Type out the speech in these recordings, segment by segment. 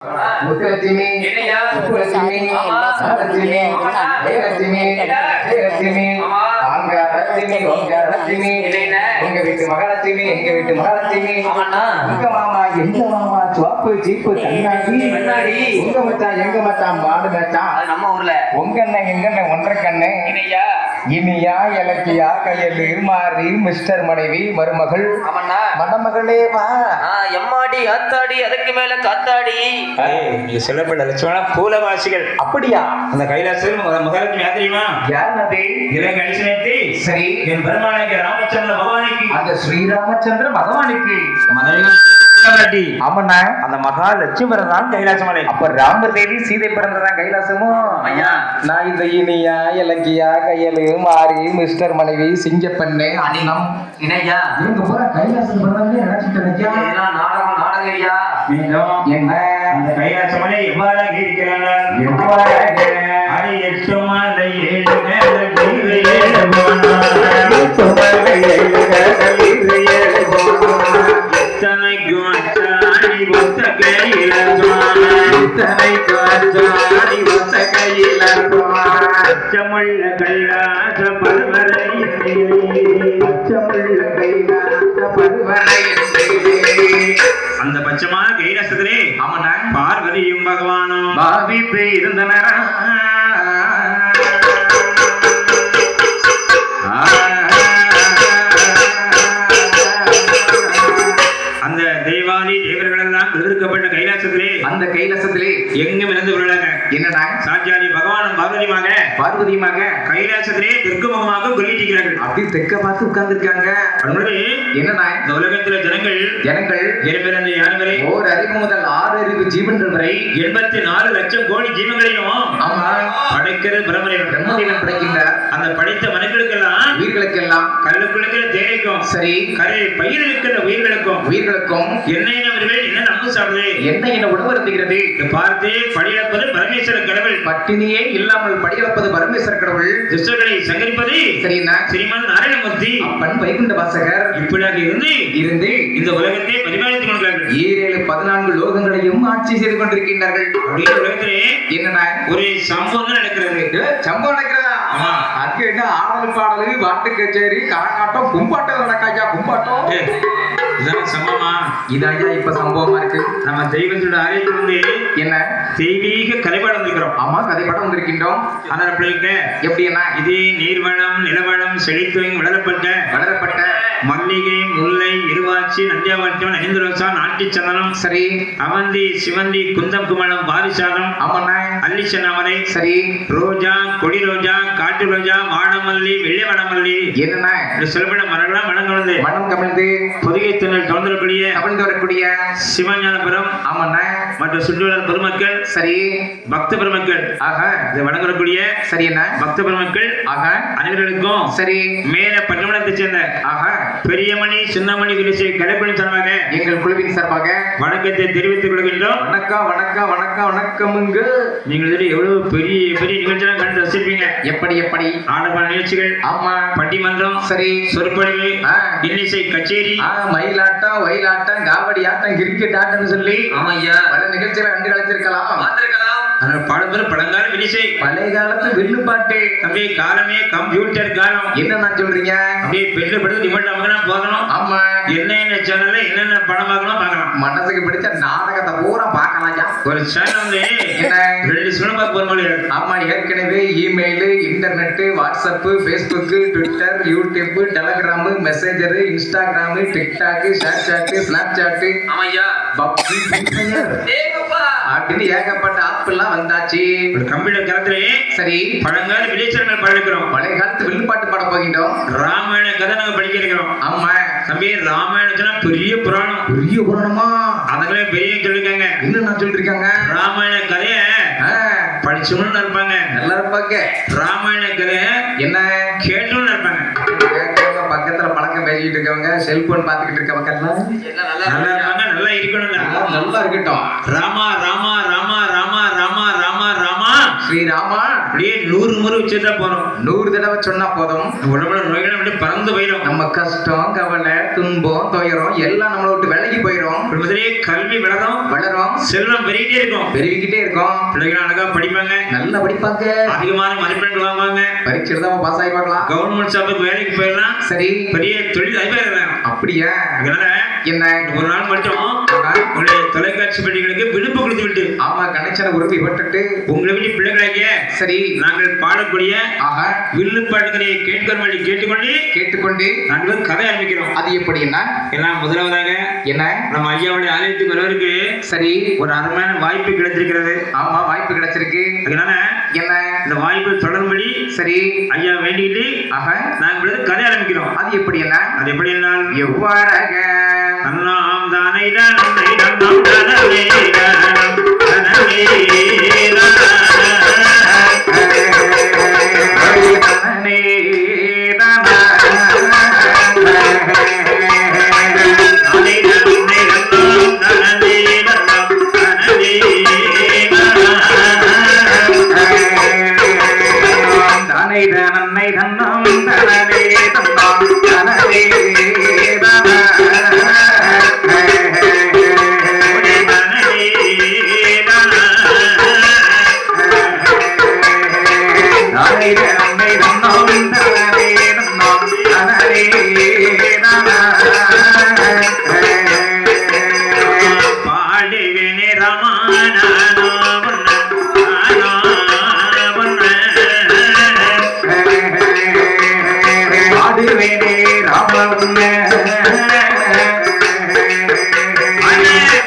முத்துலட்சுமி முத்துலட்சுமி லட்சுமி ஜெயலட்சுமி ஜெயலட்சுமி ஆங்க லட்சுமி உங்க லட்சுமி எங்க வீட்டு மகாலட்சுமி எங்க வீட்டு மகாலட்சுமி உங்க மாமா எங்க மாமா சுவாப்பு சீப்பு கண்ணாடி உங்க மச்சான் எங்க மச்சான் மாடு மச்சான் நம்ம ஊர்ல உங்க அண்ணன் எங்க அண்ணன் ஒன்றரை கண்ணு இனியா இலக்கியா கையலு மாறி மிஸ்டர் மனைவி மருமகள் மணமகளே வா எம்மாடி ஆத்தாடி அதுக்கு மேல காத்தாடி நீங்க சொல்லப்பட்ட லட்சுமணா பூலவாசிகள். அப்படியா? அந்த கைலாசத்தில் மகாலட்சுமி யார் தெரியுமா? யார் அது? இலங்கை அழிச்சனத்தை சரி என் பெருமானாகிய ராமச்சந்திர பகவானுக்கு அந்த ஸ்ரீராமச்சந்திர பகவானுக்கு மனைவிகள் ஆமண்ணா அந்த மகாலட்சுமி தான் கைலாசமலை. அப்ப ராமதேவி சீதை பிறந்ததான் கைலாசமோ? ஐயா நான் இந்த இனியா இலக்கியா கையலு மாறி மிஸ்டர் மனைவி சிங்கப்பண்ணு அண்ணம் இணையா இவங்க பூரா கைலாசம் பிறந்தவங்க நினைச்சிட்டு நாடகம் ஐயா என்ன அந்த கைலாசமலை எவ்வாறாக இருக்கிறார்கள்? அது 8 மாலை 7 மேல 7 இத்தனைக்கும் அச்சாணி ஒத்த கையில அச்சமுள்ள கைலாச பருவரை அந்த பச்சமான கைலாசத்திலே பார்வதியும் பகவானும் பாவித்து இருந்தனர். அந்த தெய்வாதி தேவர்கள் எல்லாம் எதிர்க்கப்பட்ட கைலாசத்திலே அந்த கைலாசத்திலே எங்கும் இருந்து விளையாங்க என்னடா சாட்சியாதி பகவானும் பார்வதியுமாக கைலாசத்திலே தெற்கு முகமாக குறியிட்டிருக்கிறார்கள். அப்படி தெற்க பார்த்து உட்கார்ந்து இருக்காங்க. என்னடா இந்த உலகத்தில் ஜனங்கள் இறைபிறந்த யானை ஓர் அறிவு முதல் 6 அறிவு ஜீவன்கள் வரை 84 லட்சம் கோடி ஜீவங்களையும் படைக்கிறது பிரம்மதேவன் படைக்கின்றார். அந்த படைத்த மனிதர்களுக்கெல்லாம் உயிர்களுக்கெல்லாம் கல்லுக்குள்ள தேரைக்கும் சரி கரை பயிர் இருக்கிற உயிர்களுக்கும் என்ன என்ன நம்ம சாப்பிடுது என்ன என உணவு இருந்துகிறது பார்த்து படியிழப்பது பரமேஸ்வர கடவுள் பட்டினியே இல்லாமல் படியிழப்பது பரமேஸ்வர கடவுள் துஷ்டர்களை சங்கரிப்பது சரிண்ணா ஸ்ரீமன் நாராயணமூர்த்தி அப்பன் வைகுண்ட வாசகர் இப்படியாக இருந்து இந்த உலகத்தை பரிபாலித்துக் கொள்கிறார்கள். 14 லோகங்களையும் ஆட்சி செய்து கொண்டிருக்கின்றார்கள். அப்படியே உலகத்திலே என்னன்னா ஒரு சம்பவம் நடக்கிறது. சம்பவம் நடக்கிறதா? அதுக்கு என்ன ஆடல் பாடல் பாட்டு கச்சேரி கரகாட்டம் கும்பாட்டம் நடக்காயா? கும்பாட்டம் இதான் சம்பவமா? இதாயா இப்ப சம்பவமா இருக்கு. நம்ம தெய்வத்தோட ஆலயத்திலிருந்து என்ன தெய்வீக கதைப்பாடம் வந்திருக்கிறோம். ஆமா கதைப்பாடம் வந்திருக்கின்றோம். ஆனால் எப்படி என்ன இது நீர்வளம் நிலவளம் செழித்துவங்கி வளரப்பட்ட மல்லிகை முல்லை இருவாச்சி நந்தியாவட்டம் ஐந்துரோசா நாட்டி சந்தனம் சரி அவந்தி சிவந்தி குந்தம் குமலம் பாரிசாதம் ஆமாண்ணா அல்லிச்சனாமரை சரி ரோஜா கொடி ரோஜா காட்டு ரோஜா வாடமல்லி வெள்ளை வாடமல்லி என்னன்னா சொல்லப்பட்ட மரங்களாம் மனம் கமிழ்ந்து பொதுகை திணல் கவிழ்ந்து வரக்கூடிய சிவஞானபுரம் ஆமாண்ணா மற்ற சுற்றுலா பெருமக்கள் சரி பக்த பெருமக்கள் இதை வணங்கக்கூடிய சரி என்ன பக்த பெருமக்கள் அனைவர்களுக்கும் சரி மேல பட்டமடத்தை சேர்ந்த பெரியமணி சின்னமணி விரிசை கலைப்பணி சார்பாக எங்கள் குழுவின் சார்பாக வணக்கத்தை தெரிவித்துக் கொள்கின்றோம். வணக்கமுங்க. நீங்கள் எவ்வளவு பெரிய பெரிய நிகழ்ச்சியெல்லாம் கண்டு ரசிப்பீங்க. எப்படி ஆடப்பாட நிகழ்ச்சிகள், ஆமா பட்டிமன்றம், சரி சொற்பொழிவு, இன்னிசை கச்சேரி, மயிலாட்டம் ஒயிலாட்டம் காவடி ஆட்டம் கிரிக்கெட் ஆட்டம் சொல்லி பல நிகழ்ச்சிகளை கண்டு கழித்திருக்கலாம். பழங்கால வினிசை பழைய காலத்து வில்லு பாட்டு அப்படியே காலமே கம்ப்யூட்டர் காலம். என்ன நான் சொல்றீங்க? அப்படியே பெண்ணு படுத்து டிமாண்ட் அவங்க போகணும். ஆமா என்னென்ன சேனல்ல என்னென்ன படம் பார்க்கலாம். மனசுக்கு பிடிச்ச நாடகத்தை பூரா பார்க்கலாம். ஒரு சேனல் வந்து என்ன 2 சினிமா போற. ஆமா ஏற்கனவே email internet WhatsApp Facebook Twitter YouTube Telegram messenger Instagram TikTok ShareChat Snapchat PUBG அப்படின்னு ஏகப்பட்ட ஆப் எல்லாம் வந்தாச்சு. கம்ப்யூட்டர் காலத்திலே சரி பழங்கால விளைச்சல்கள் படிக்கிறோம். பழைய காலத்து வில்லுப்பாட்டு பாட போகின்றோம். ராமாயண கதை நாங்க படிக்க இருக்கிறோம். ஆமா தம்பி ராமாயணத்துல பெரிய புராணமா அதங்களே பெரிய சொல்லிருக்காங்க. என்ன நான் சொல்லிருக்காங்க? ராமாயண கதைய படிச்சவனும் இருப்பாங்க, நல்லா இருப்பாங்க. ராமாயண கதை என்ன கேட்டவனும் இருப்பாங்க. பக்கத்துல பழக்கம் பேசிக்கிட்டு இருக்கவங்க செல்போன் பாத்துக்கிட்டு இருக்க மக்கள் நல்லா இருப்பாங்க, நல்லா இருக்கணுங்க, நல்லா இருக்கட்டும். ராமா ராமா ராமா ராமா ராமா ராமா ராமா ஸ்ரீராமா அப்படியே 100 முறை உச்சரித்தா போறோம். 100 தடவை சொன்னா போதும். உடம்புல நோய்கள் அப்படியே பறந்து போயிடும். நம்ம கஷ்டம், கவலை, துன்பம், துயரம் எல்லாம் நம்மளை விட்டு விலகி போயிடும். குடும்பத்திலேயே கல்வி வளரும், செல்வம் பெருகிட்டே இருக்கும், பெருகிக்கிட்டே இருக்கும். பிள்ளைகள் அழகா படிப்பாங்க, நல்லா படிப்பாங்க, அதிகமான மதிப்பெண்கள் வாங்குவாங்க, பரீட்சை எழுதாம பாஸ் ஆகி பார்க்கலாம். கவர்மெண்ட் ஜாபுக்கு வேலைக்கு போயிடலாம், சரி, பெரிய தொழில் அதிபராகலாம். அப்படியா? அதனால என்ன ஒரு நாள் மட்டும் உங்களுடைய தொலைக்காட்சி பெட்டிகளுக்கு விடுப்பு கொடுத்து விட்டு, ஆமா, கனெக்ஷனை உறுதி பட்டுட்டு உங்களை வீட்டு பிள்ளைகளாகிய சரி நாங்கள் பாடக்கூடிய ஆஹா வில்லு பாட்டுகளை கேட்டுக்கொண்டு நாங்கள் கதை ஆரம்பிக்கிறோம். அது எப்படின்னா எல்லாம் முதலாவதாக என்ன நம்ம ஐயாவுடைய ஆலயத்துக்கு வருவதற்கு சரி ஒரு அருமையான வாய்ப்பு கிடைத்திருக்கிறது. ஆமா, வாய்ப்பு கிடைச்சிருக்கு. அதனால என்ன இந்த வாய்ப்பு தொடரும்படி சரி ஐயா வேண்டிக்கிட்டு ஆஹா நாங்கள் கதை ஆரம்பிக்கிறோம். அது எப்படி என்ன எவ்வாறாக அண்ணாம் தானே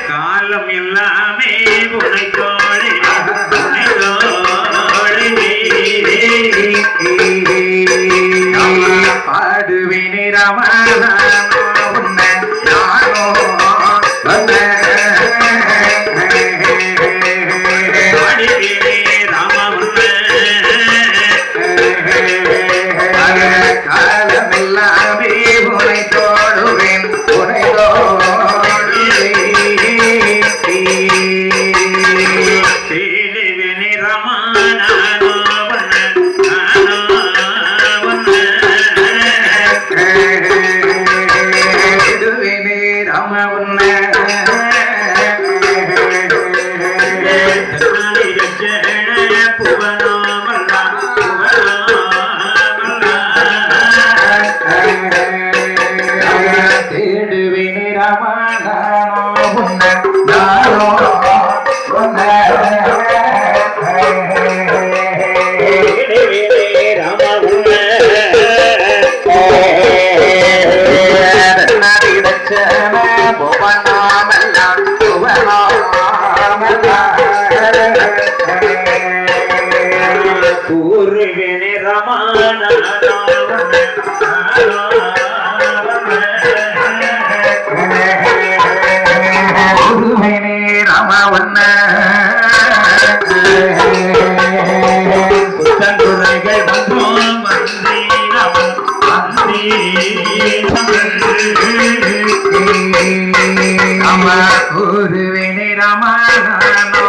காலம் எல்லாமே உனைத்தோழி பாடுவேனே ராமனா நானோ காலமெல்லாமே உனை தோடுவேன் உனை தேடுவேனே ராமனா நானோ பூர்வேனே ரமானா புத்தங்குறைகள் வந்தோம் அம்மா கூறுவேனே ராமனானோ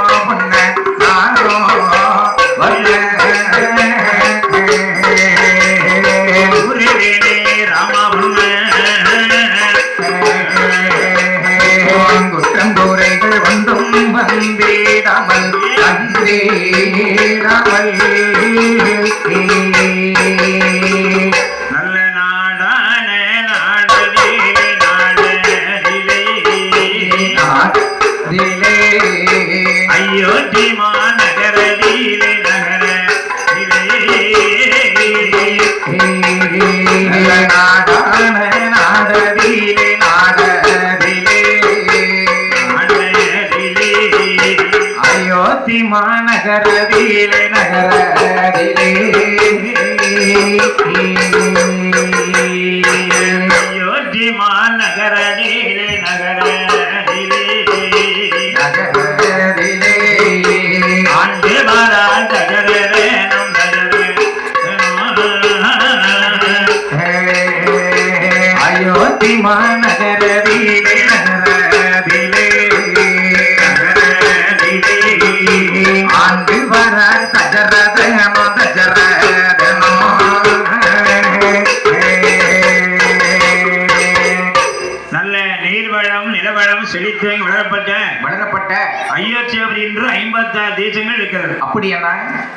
நானோ குற்றங்குறைகள் வந்தும் வந்தேடாமல் வந்தேடாமல் நல்ல நாடான நாடலிலே நாடிலே அயோத்தி மாநகரலிலே நாடான நாடலிலே அயோத்தி மாநகரதிலே நகரதிலே அயோத்தி மாநகரலிலே நகரதிலே ஆண்டு மாறா நகரேனும் அயோத்தி மாநகரதிலே நகரதிலே ஆண்டு வர சகரதனம் அயோத்தியாபுரி என்று 56 தேசங்கள் இருக்கிறது. அப்படி என்ன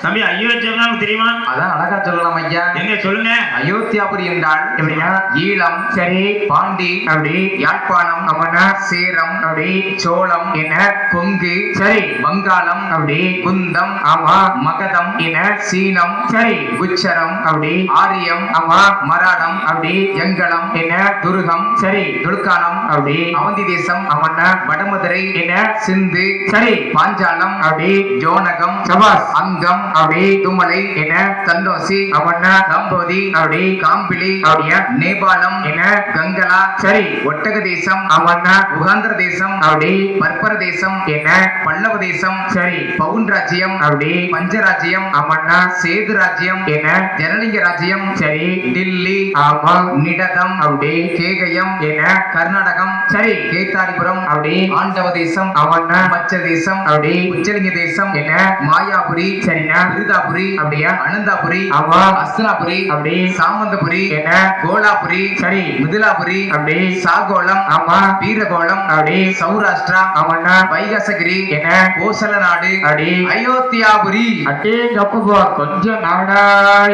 தம்பி அயோத்தியாபுரி நமக்கு தெரியுமா? அதான் அழகா சொல்லலாம் ஐயா. எங்க சொல்லுங்க. அயோத்தியாபுரி என்றால் எப்படியா ஈழம் சரி பாண்டி அப்படி யாழ்ப்பாணம் அவனா சேரம் அப்படி சோளம் என கொங்கு சரி வங்காளம் அப்படி குந்தம் ஆமா மகதம் என சீனம் சரி குச்சரம் அப்படி ஆரியம் ஆமா மராடம் அப்படி எங்களம் என துருகம் சரி துலுக்கானம் அப்படி அவந்தி தேசம் அவன வடமதுரை என சிந்து சரி பாஞ்சாலம் அப்படி ஜோனகம் சபாஸ் அங்கம் அப்படி துமலை என தண்டோசி அவன தம்போதி அப்படி காம்பிளி அப்படிய நேபாளம் என கங்கலா சரி ஒட்டக தேசம் அவன உகாந்திர தேசம் அப்படி பற்பர தேசம் என பல்லவ தேசம் சரி பவுன் ராஜ்யம் அப்படி பஞ்சராஜ்யம் அவன சேது ராஜ்யம் என ஜனலிங்க ராஜ்யம் சரி டில்லி ஆமா நிடதம் அப்படி கேகயம் என கர்நாடகம் சரி கேதாரிபுரம் அப்படி ஆண்டவ தேசம் அவன மச்ச தேசம் அப்படி உச்சலிங்க தேசம் என மாயாபுரி சரினா விருதாபுரி அப்படியா அனந்தாபுரி ஆமா அஸ்தினாபுரி அப்படி சாமந்தபுரி என கோலாபுரி சரி மிதிலாபுரி அப்படி சாகோளம் ஆமா வீரகோளம் அப்படி சௌராஷ்டிரா அவன வைகாசகிரி என கோசல நாடு அப்படி அயோத்தியாபுரி அட்டே கப்புவா கொஞ்சம் நாடா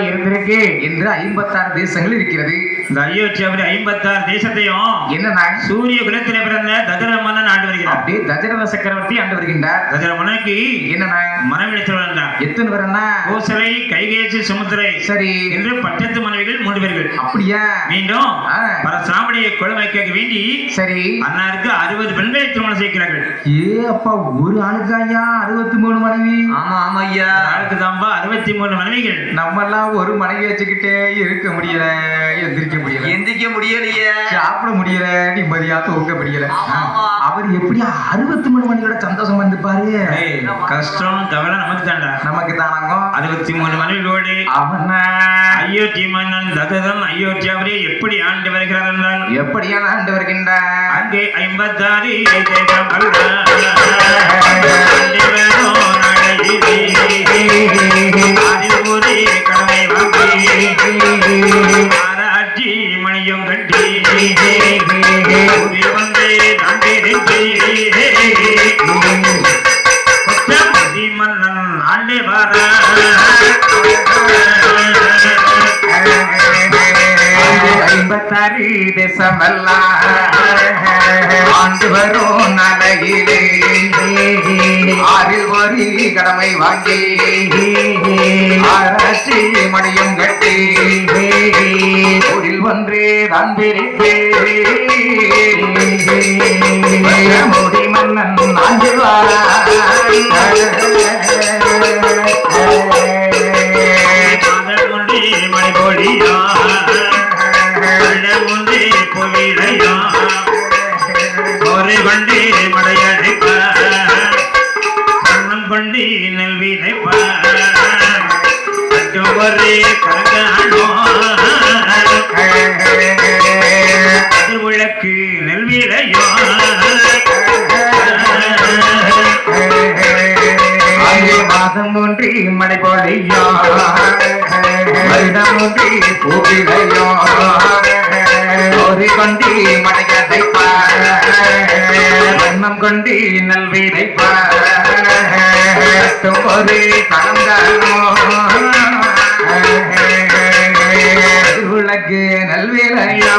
இருந்திருக்கு என்று 56 தேசங்கள் இருக்கிறது. இந்த அயோத்தியாபுரி 56 தேசத்தையும் என்னன்னா சூரிய குலத்திலே பிறந்த தசரத மன்னன் ஆண்டு வருகிறார். அப்படியே தசரத சக்கரவர்த்தி ஆண்டு வருகின்றார். தசரத மன்னனுக்கு என்னன்னா மனைவிடத்தில் வந்தார். எத்தனை பேரன்னா கோசலை கைகேசி சுமுத்திரை சரி என்று 10 மனைவிகள் 3 பேர்கள். அப்படியா மீண்டும் பரசுராமனைய கொழுமைக்க வேண்டி சரி அன்னாருக்கு 60 பெண்களை திருமணம் செய்கிறார்கள். ஏ அப்பா ஒரு ஆளுக்கு ஐயா 63 மனைவி. ஆமா ஆமா ஐயா. ஆளுக்கு தான்பா 63 மனைவிகள். நம்ம எல்லாம் ஒரு மனைவி வச்சுக்கிட்டே இருக்க முடியல, எந்திரிக்க முடியலையே, சாப்பிட முடியல, நிம்மதியா தூங்க முடியல. ஆமா. அவர் எப்படி 63 மணியோட சந்தோஷம் வந்துப்பாரு. கஷ்டம் கவலை நமக்கு தாண்டா. நமக்கு தானாங்க 63 மனைவிகளோடு அவன் அயோத்தி மன்னன் தசரதன் அயோத்தியாவிலே எப்படி ஆண்டு வருகிறார் என்றால் எப்படியான ஆண்டு வருகின்ற அங்கே 56 தேசம் ஒரே கடமை வாங்கி ஆராய்ச்சி மணியும் கட்டி வந்து தாண்டி மன்னன் ஆண்டே வார 56 தேசமெல்லாம் ஆண்டு வரும் நலையிலே ஆறில் ஒரு கடமை வாங்கி ஆராய்ச்சி மணியும் கட்டி ஊரில் ஒன்று தான் பிரித்து முடி மன்னன் ஆண்டு மணி பொழியா புவிழையா ஒரு கொண்டி மடையடைப்ப கண்ணம் கொண்டி நெல்வினைப்ப ஒரே கலங்கானோ விளக்கு நெல்விழையோ மாதம் ஒன்றி மழை பொழியோ வருடம் ஒன்றி பூவிழையோ ஒரு கொண்டி மடையடைப்ப வண்ணம் கொண்டி நல்விதைப்ப ஒரு கலந்தானோ உலகு நல்விலையோ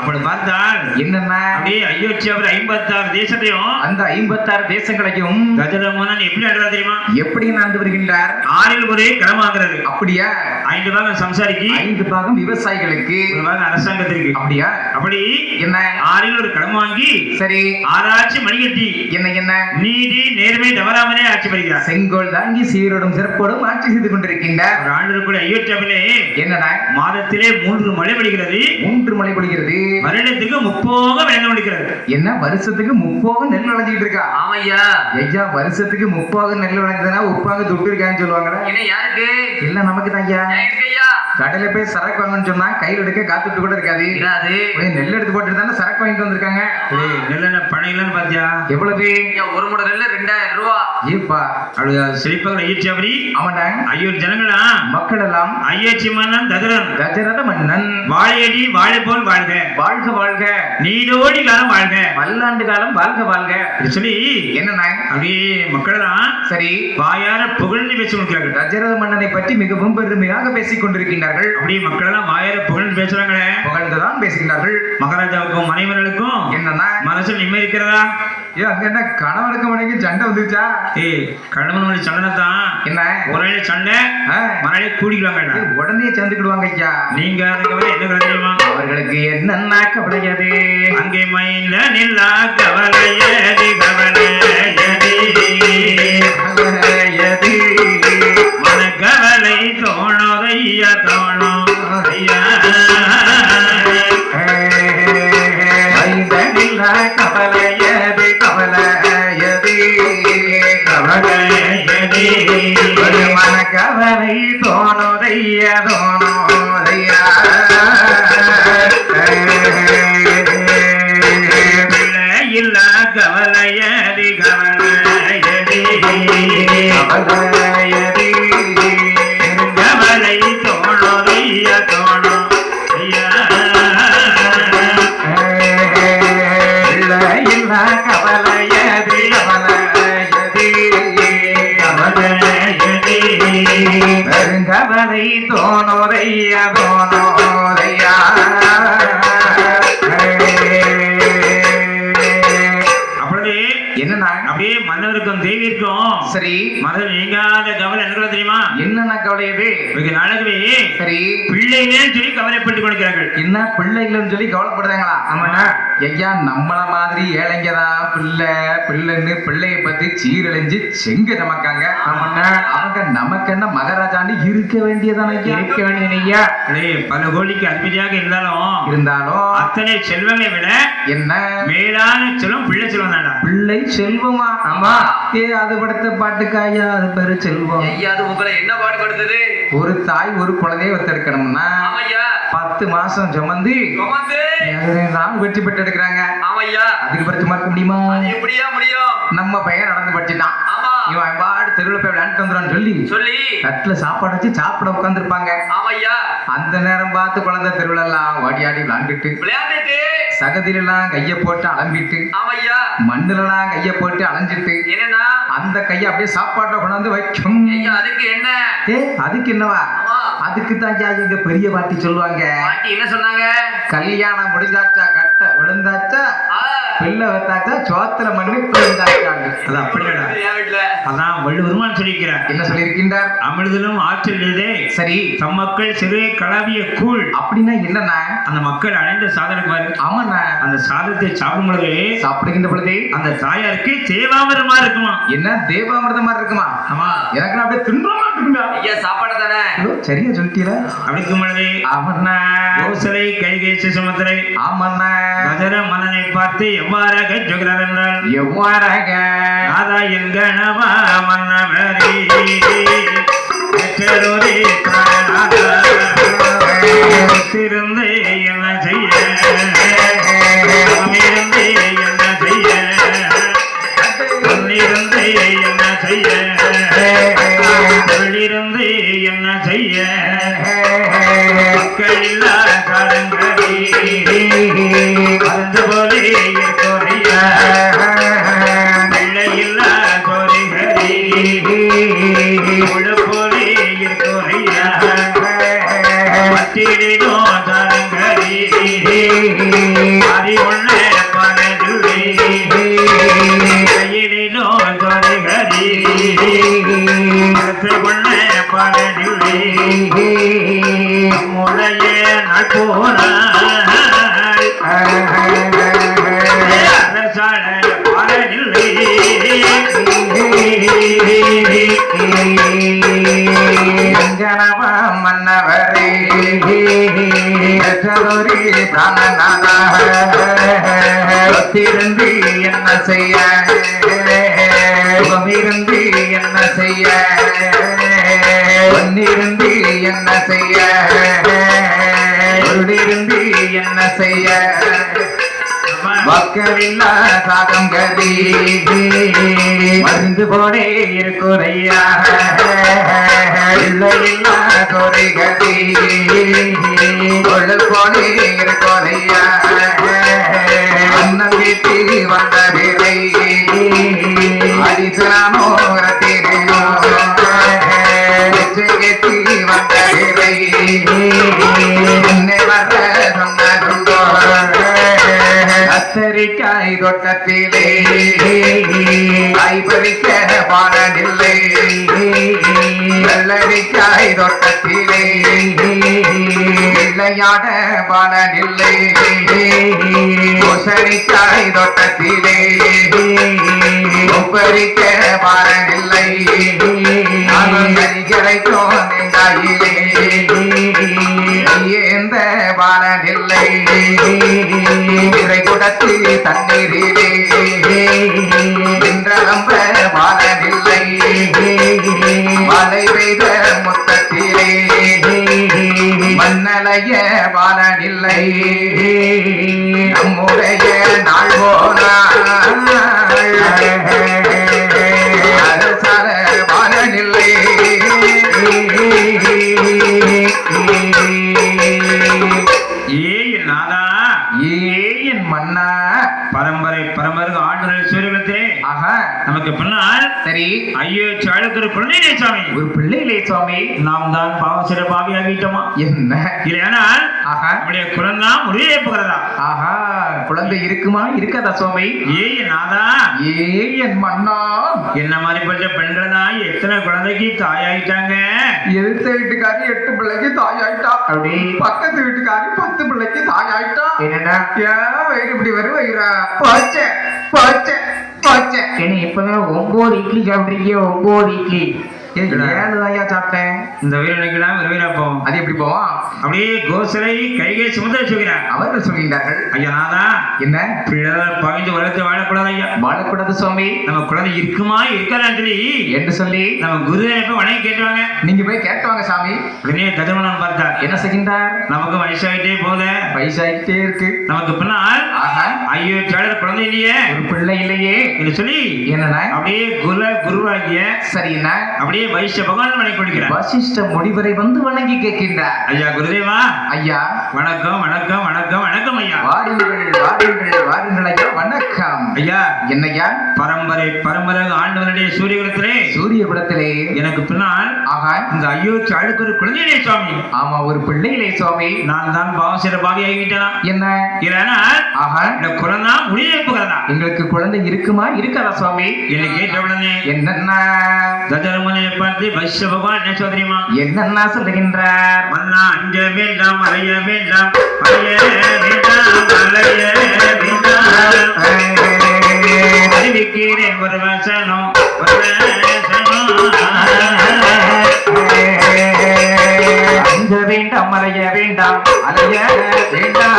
அப்படி பார்த்தால் என்னன்னா அப்படியே அயோத்தியாவில் 56 தேசத்தையும் அந்த 56 தேசங்களையும் தசரத மன்னன் எப்படி ஆடுறா தெரியுமா? எப்படி ஆண்டு வருகின்றார்? 6 ஒரே கிரமாகிறது. அப்படியா? 5 பாகம் சம்சாரிக்கு, 5 பாகம் விவசாயிகளுக்கு, 1 பாகம் அரசாங்கத்திற்கு. அப்படியா? அப்படி என்ன 6 ஒரு கிரமம் வாங்கி சரி ஆராய்ச்சி மணிகட்டி என்ன நீதி நேர்மை தவறாமலே ஆட்சி வருகிறார். செங்கோல் தாங்கி சீரோடும் சிறப்போடும் ஆட்சி செய்து கொண்டிருக்கின்றார். ஒரு ஆண்டுக்குள்ள அயோத்தியாவிலே என்னடா மாதத்திலே 3 மழை பொழிகிறது, 3 மழை பொழிகிறது, வருடத்துக்கு 30 வெள்ளம் ஒழிக்கிறது. இருக்கிறது. என்ன வருஷத்துக்கு 30 நெல் விளைஞ்சிட்டு இருக்கா? ஆமையா. ஐயா வருஷத்துக்கு 30 நெல் விளைஞ்சதுன்னா உப்பாங்க துட்டு இருக்கான்னு சொல்லுவாங்கடா. என்ன யாருக்கு? இல்ல நமக்கு தான் ஐயா. ஐயா கடையில போய் சரக்கு வாங்கன்னு சொன்னா கையில் எடுக்க காத்துட்டு கூட இருக்காது. இராது. போய் நெல் எடுத்து போட்டு தானே சரக்கு வாங்கிட்டு வந்திருக்காங்க. நெல்ல பனையிலன்னு பாத்தியா? எவ்வளவு? ஒரு மூட நெல்லு 2000 ரூபாய். ஏப்பா அப்படி சிரிப்பாங்க ஐயச்சாவரி. ஆமாண்டா. ஐயோர் ஜனங்களா மக்கள் எல்லாம் ஐயச்சி மன்னன் தகரன் கஜரத மன்னன் வாழையடி வாழை போல் வாழ்க, வாழ்க வாழ்க, நீடோடி காலம் வாழ்க, பல்லாண்டு காலம் வாழ்க வாழ்க அப்படி சொல்லி என்னண்ணா அப்படியே மக்களெல்லாம் சரி வாயார புகழ்ந்து பேசி கொடுக்கிறார்கள். கஜரத மன்னனை பற்றி மிகவும் பெருமையாக பேசிக் கொண்டிருக்கின்றார்கள். அப்படியே மக்களெல்லாம் வாயார புகழ்ந்து பேசுறாங்களே, புகழ்ந்துதான் பேசுகின்றார்கள். மகாராஜாவுக்கும் மனைவர்களுக்கும் என்னன்னா மனசுல நிம்மதி இருக்கிறதா? ஏ அங்க என்ன கணவனுக்கு மனைவி சண்டை வந்துருச்சா? கணவன் மணி சண்டை தான். என்ன ஒரு நாள் சண்டை மறுநாளே கூடிக்குவாங்க, உடனே சேர்ந்துக்கிடுவாங்க ஐயா. நீங்க அதுக்கு என்ன கவலை தெரியுமா? அவர்களுக்கு என்னன்னா கவலையது? அங்கே மயில நில்லா கவலையதி கவலையதி கவலையது மனக்கவலை தோணுதையா தோணும் ஐயா. கவலையது கவலையது கவலையது மனக்கவலை தோணுதையா தோணுதையா. இல்ல கவலையதி கவலையதி கவலையது கவலை தோணுதையா தோணும் ஐயா. இல்ல கவலையது கவலையது கவலையதி பெருங்கவலை தோணுதையா தோணுதையா. அப்பொழுது என்னன்னா அப்படியே மன்னருக்கும் தேவிக்கும் சரி மனதில் நீங்காத கவலை என்ன தெரியுமா? என்னன்னா கவலையது? வெகு நாளாகவே சரி பிள்ளைகளே சொல்லி கவலைப்பட்டுக் கொண்டிருக்கிறார்கள். என்ன பிள்ளைகள்னு சொல்லி கவலைப்படுறாங்களா? ஆமாண்ணா. ஐயா நம்மள மாதிரி ஏழைங்கதான் பிள்ளைன்னு பிள்ளைய பத்தி சீரழிஞ்சு செங்க நமக்காங்க. ஆமாண்ணா. அவங்க நமக்கு என்ன மகாராஜான்னு இருக்க வேண்டியதான இருக்க வேண்டியது ஐயா. பல கோடிக்கு அதிபதியாக இருந்தாலும் அத்தனை செல்வங்களை விட என்ன மேலான செல்வம் பிள்ளை செல்வம் தான்டா. பிள்ளை செல்வமா? ஆமா. அது படுத்த பாட்டுக்காயா அது பேரு செல்வம். ஐயா அது உங்களை என்ன பாடுபடுத்துது? ஒரு தாய் ஒரு குழந்தைய ஒத்தெடுக்கணும்னா ஆமையா 10 மாசம் சுமந்து நாள் வெற்றி பெற்று எடுக்கிறாங்க. ஆமையா அதுக்கு பிறகு மறக்க முடியுமா? எப்படியா முடியும்? நம்ம பையன் நடந்து படிச்சுட்டான். ஆமா. இவன் பாடு தெருவில் போய் விளையாண்டு வந்துடும் சொல்லி தட்டுல சாப்பாடு வச்சு சாப்பிட உட்காந்துருப்பாங்க. ஆமையா அந்த நேரம் பார்த்து குழந்தை தெருவில் எல்லாம் ஓடி ஆடி விளையாண்டுட்டு சகதிலாம் கைய போட்டு அலம்பிட்டு ஆமையா மண்ணுலாம் கைய போட்டு அலைஞ்சிட்டு என்னன்னா அந்த கைய அப்படியே சாப்பாட்டை கொண்டாந்து வைக்கும். அதுக்கு என்ன? அதுக்கு என்னவா? அதுக்கு தான் எங்க பெரிய பாட்டி சொல்லுவாங்க. என்ன சொன்னாங்க? கல்யாணம் முடிஞ்சாச்சா, கட்ட விழுந்தாச்சா, பிள்ளை வைத்தாச்சா, சோத்துல மண்ணு விழுந்தாச்சாங்க. அது அப்படிடா. அதான் வள்ளுவருமான் சொல்லியிருக்கிறார். என்ன சொல்லியிருக்கின்றார்? அமிர்திலும் ஆற்றல் இதே சரி தம் மக்கள் சிறு கலவிய கூழ். அப்படின்னா என்னன்னா அந்த மக்கள் அடைந்த சாதனைக்கு பாரு. ஆமாண்ணா. அந்த சாதத்தை சாப்பிடும் பொழுது சாப்பிடுகின்ற பொழுது அந்த தாயாருக்கு தேவாமிரமா இருக்குமா? என்ன தேவாமிர்தமா இருக்குமா? ஆமா. எனக்கு அப்படியே தின்றமா இருக்குங்க. ஐயா சாப்பாடு தானே. சரியா சொல்லிட்டீரா? அப்படி இருக்கும் பொழுது ஆமண்ணா கோசலை கைகேசி சுமத்திரை ஆமண்ணா கஜர மன்னனை பார்த்து எவ்வாறாக சொல்கிறார் என்றால் எவ்வாறாக ராதா என் கணவா மன்னவரே இருந்து என்ன செய்ய இருந்து என்ன செய்ய இருந்து என்ன செய்ய இருந்து என்ன செய்ய மக்களில்லா காலங்களே மறந்து போலே இருக்கோரையா பிள்ளையில்லா கோரிகரே போலே இருக்கோரையா பத்திரிடோ தாரங்கரே அறிவுள்ள பனதுவே கையிலோ கோரிகரே கொள்ள பனதுவே முடைய நட்போனாய் அரசாள பாடலில்லை ஜனவ மன்னவரே சதுரி பிராணநாத பத்திருந்து என்ன செய்ய சுகமிருந்து என்ன செய்ய பொன்னிருந்து என்ன செய்ய பொருளிருந்து என்ன செய்ய மக்களில்லா சாதம் கதி மருந்து போடே இருக்குறையா இல்லையில்லா தொரை கதி கொள்ளல் போடே இருக்குறையா அண்ணன் வீட்டு வந்த விரை அடிசலாமோ ரத்திரையோ கேட்டு வந்த விரை என்னை வர சொன்னதுண்டோ கத்தரிக்காய் தோட்டத்திலே காய் பறிக்க பாலனில்லை வெள்ளரிக்காய் தோட்டத்திலே விளையாட பாலனில்லை பூசணிக்காய் தோட்டத்திலே பறிக்க பாலனில்லை கறிகளைக்கும் நெங்காயிலே எந்த பாலனில்லை இறை குடத்து தண்ணீரிலே நின்றம்ப பாலனில்லை மழை பெய்த முத்தத்திலே மண்ணலைய பாலனில்லை நம்முடைய நாள் போனால் அரசால பாலனில்லை ஏன் நாதா ஏன் மன்னா பரம்பரை பரம்பரை ஆண்டுகள் சூரியத்திலே ஆஹா நமக்கு பின்னால் சரி ஐயோ சாளுக்கு குழந்தை சாமி ஒரு பிள்ளையிலே சுவாமி நாம் தான் பாவசிற பாவியாகிட்டோமா என்ன இல்லையானால் ஆஹா நம்முடைய குழந்தை முடிவே போகிறதா ஆஹா குழந்தை இருக்குமா இருக்காதா சுவாமி ஏய் நாதா ஏன் மன்னா என்ன மாதிரிப்பட்ட பெண்கள் தான் எத்தனை குழந்தைக்கு தாயாயிட்டாங்க எதிர்த்த வீட்டுக்காரி 8 பிள்ளைக்கு தாயாயிட்டா அப்படி பக்கத்து வீட்டுக்காரி 10 பிள்ளைக்கு தாயாயிட்டா என்னடா ஏன் வயிறு இப்படி வரும் வயிறா போச்சே போச்சே போச்சே என்ன இப்பதான் 9 இட்லி சாப்பிட்றீங்க 9 இட்லி 7 தாயா சாப்பிட்டேன் இந்த வீரனுக்கெல்லாம் விரைவிறப்போம் அது எப்படி போவான் அப்படியே கோசலை கைகை சுமந்த வச்சுக்கிறார் அவர்கள் சொல்கின்றார்கள் ஐயா நாதா என்ன பிள்ளைகள் பகிர்ந்து உலகத்தை வாழக்கூடாது ஐயா வாழக்கூடாது சுவாமி நம்ம குழந்தை இருக்குமா இருக்காதான்னு சொல்லி என்று சொல்லி நம்ம குருதேவ வணங்கி கேட்டுவாங்க நீங்க போய் கேட்டுவாங்க சாமி உடனே கதிரமணன் பார்த்தா என்ன செய்கின்றார் நமக்கு வயசாயிட்டே போகுத வயசாயிட்டே இருக்கு நமக்கு பின்னால் ஆஹா ஐயோ சாடல குழந்தை இல்லையே ஒரு பிள்ளை இல்லையே என்று சொல்லி என்னன்னா அப்படியே குருவாகிய சரிண்ணா அப்படியே வைஷ்ய பகவான் வணங்கி கொடுக்கிறார் வசிஷ்ட முடிவரை வந்து வணங்கி கேட்கின்றார் ஐயா குருதேவா ஐயா வணக்கம் வணக்கம் வணக்கம் வணக்கம் ஐயா வாருங்கள் வாருங்கள் வாருங்கள் ஐயா வணக்கம் ஐயா என்னையா பரம்பரை பரம்பரை ஆண்டவனுடைய சூரியகுலத்திலே சூரிய குலத்திலே எனக்கு பின்னால் ஆஹா இந்த ஐயோ சாளுக்கு ஒரு குழந்தையிலே சுவாமி ஆமா ஒரு பிள்ளையிலே சுவாமி நான் தான் பாவசிற பாவி ஆகிவிட்டேனா என்ன இல்லைன்னா ஆஹா இந்த குழந்தை முடிவே போகிறதா எங்களுக்கு குழந்தை இருக்குமா இருக்காதா சுவாமி என்னை கேட்ட உடனே என்னன்னா கஜரமனை பார்த்து வைஷ்ய பகவான் என்ன சொல்றீமா என்னன்னா சொல்லுகின்றார் மன்னா அஞ்ச வேண்டாம் அலைய வேண்டாம் அலைய வேண்டாம் அலைய வேண்டாம் அறிவிக்கிறேன் ஒரு வசனம் ஒரு அஞ்ச வேண்டாம் அலைய வேண்டாம் அலைய வேண்டாம்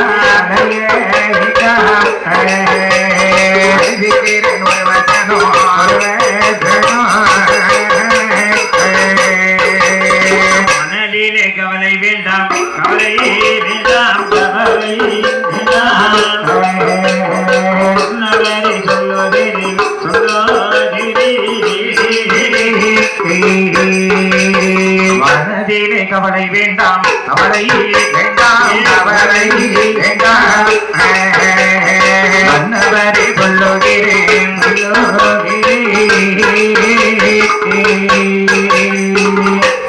அலைய வேண்டாம் அறிவிக்கிறேன் ஒரு வசனம் ஒரு வசனம் மனதிலே கவலை வேண்டாம் கவலை வேண்டாம் கவலை வேண்டாம் சொன்னவரை சொல்லுகிறே மனதிலே கவலை வேண்டாம் கவலை வேண்டாம் கவலை வேண்டாம் அன்னவரை சொல்லுகிறேன்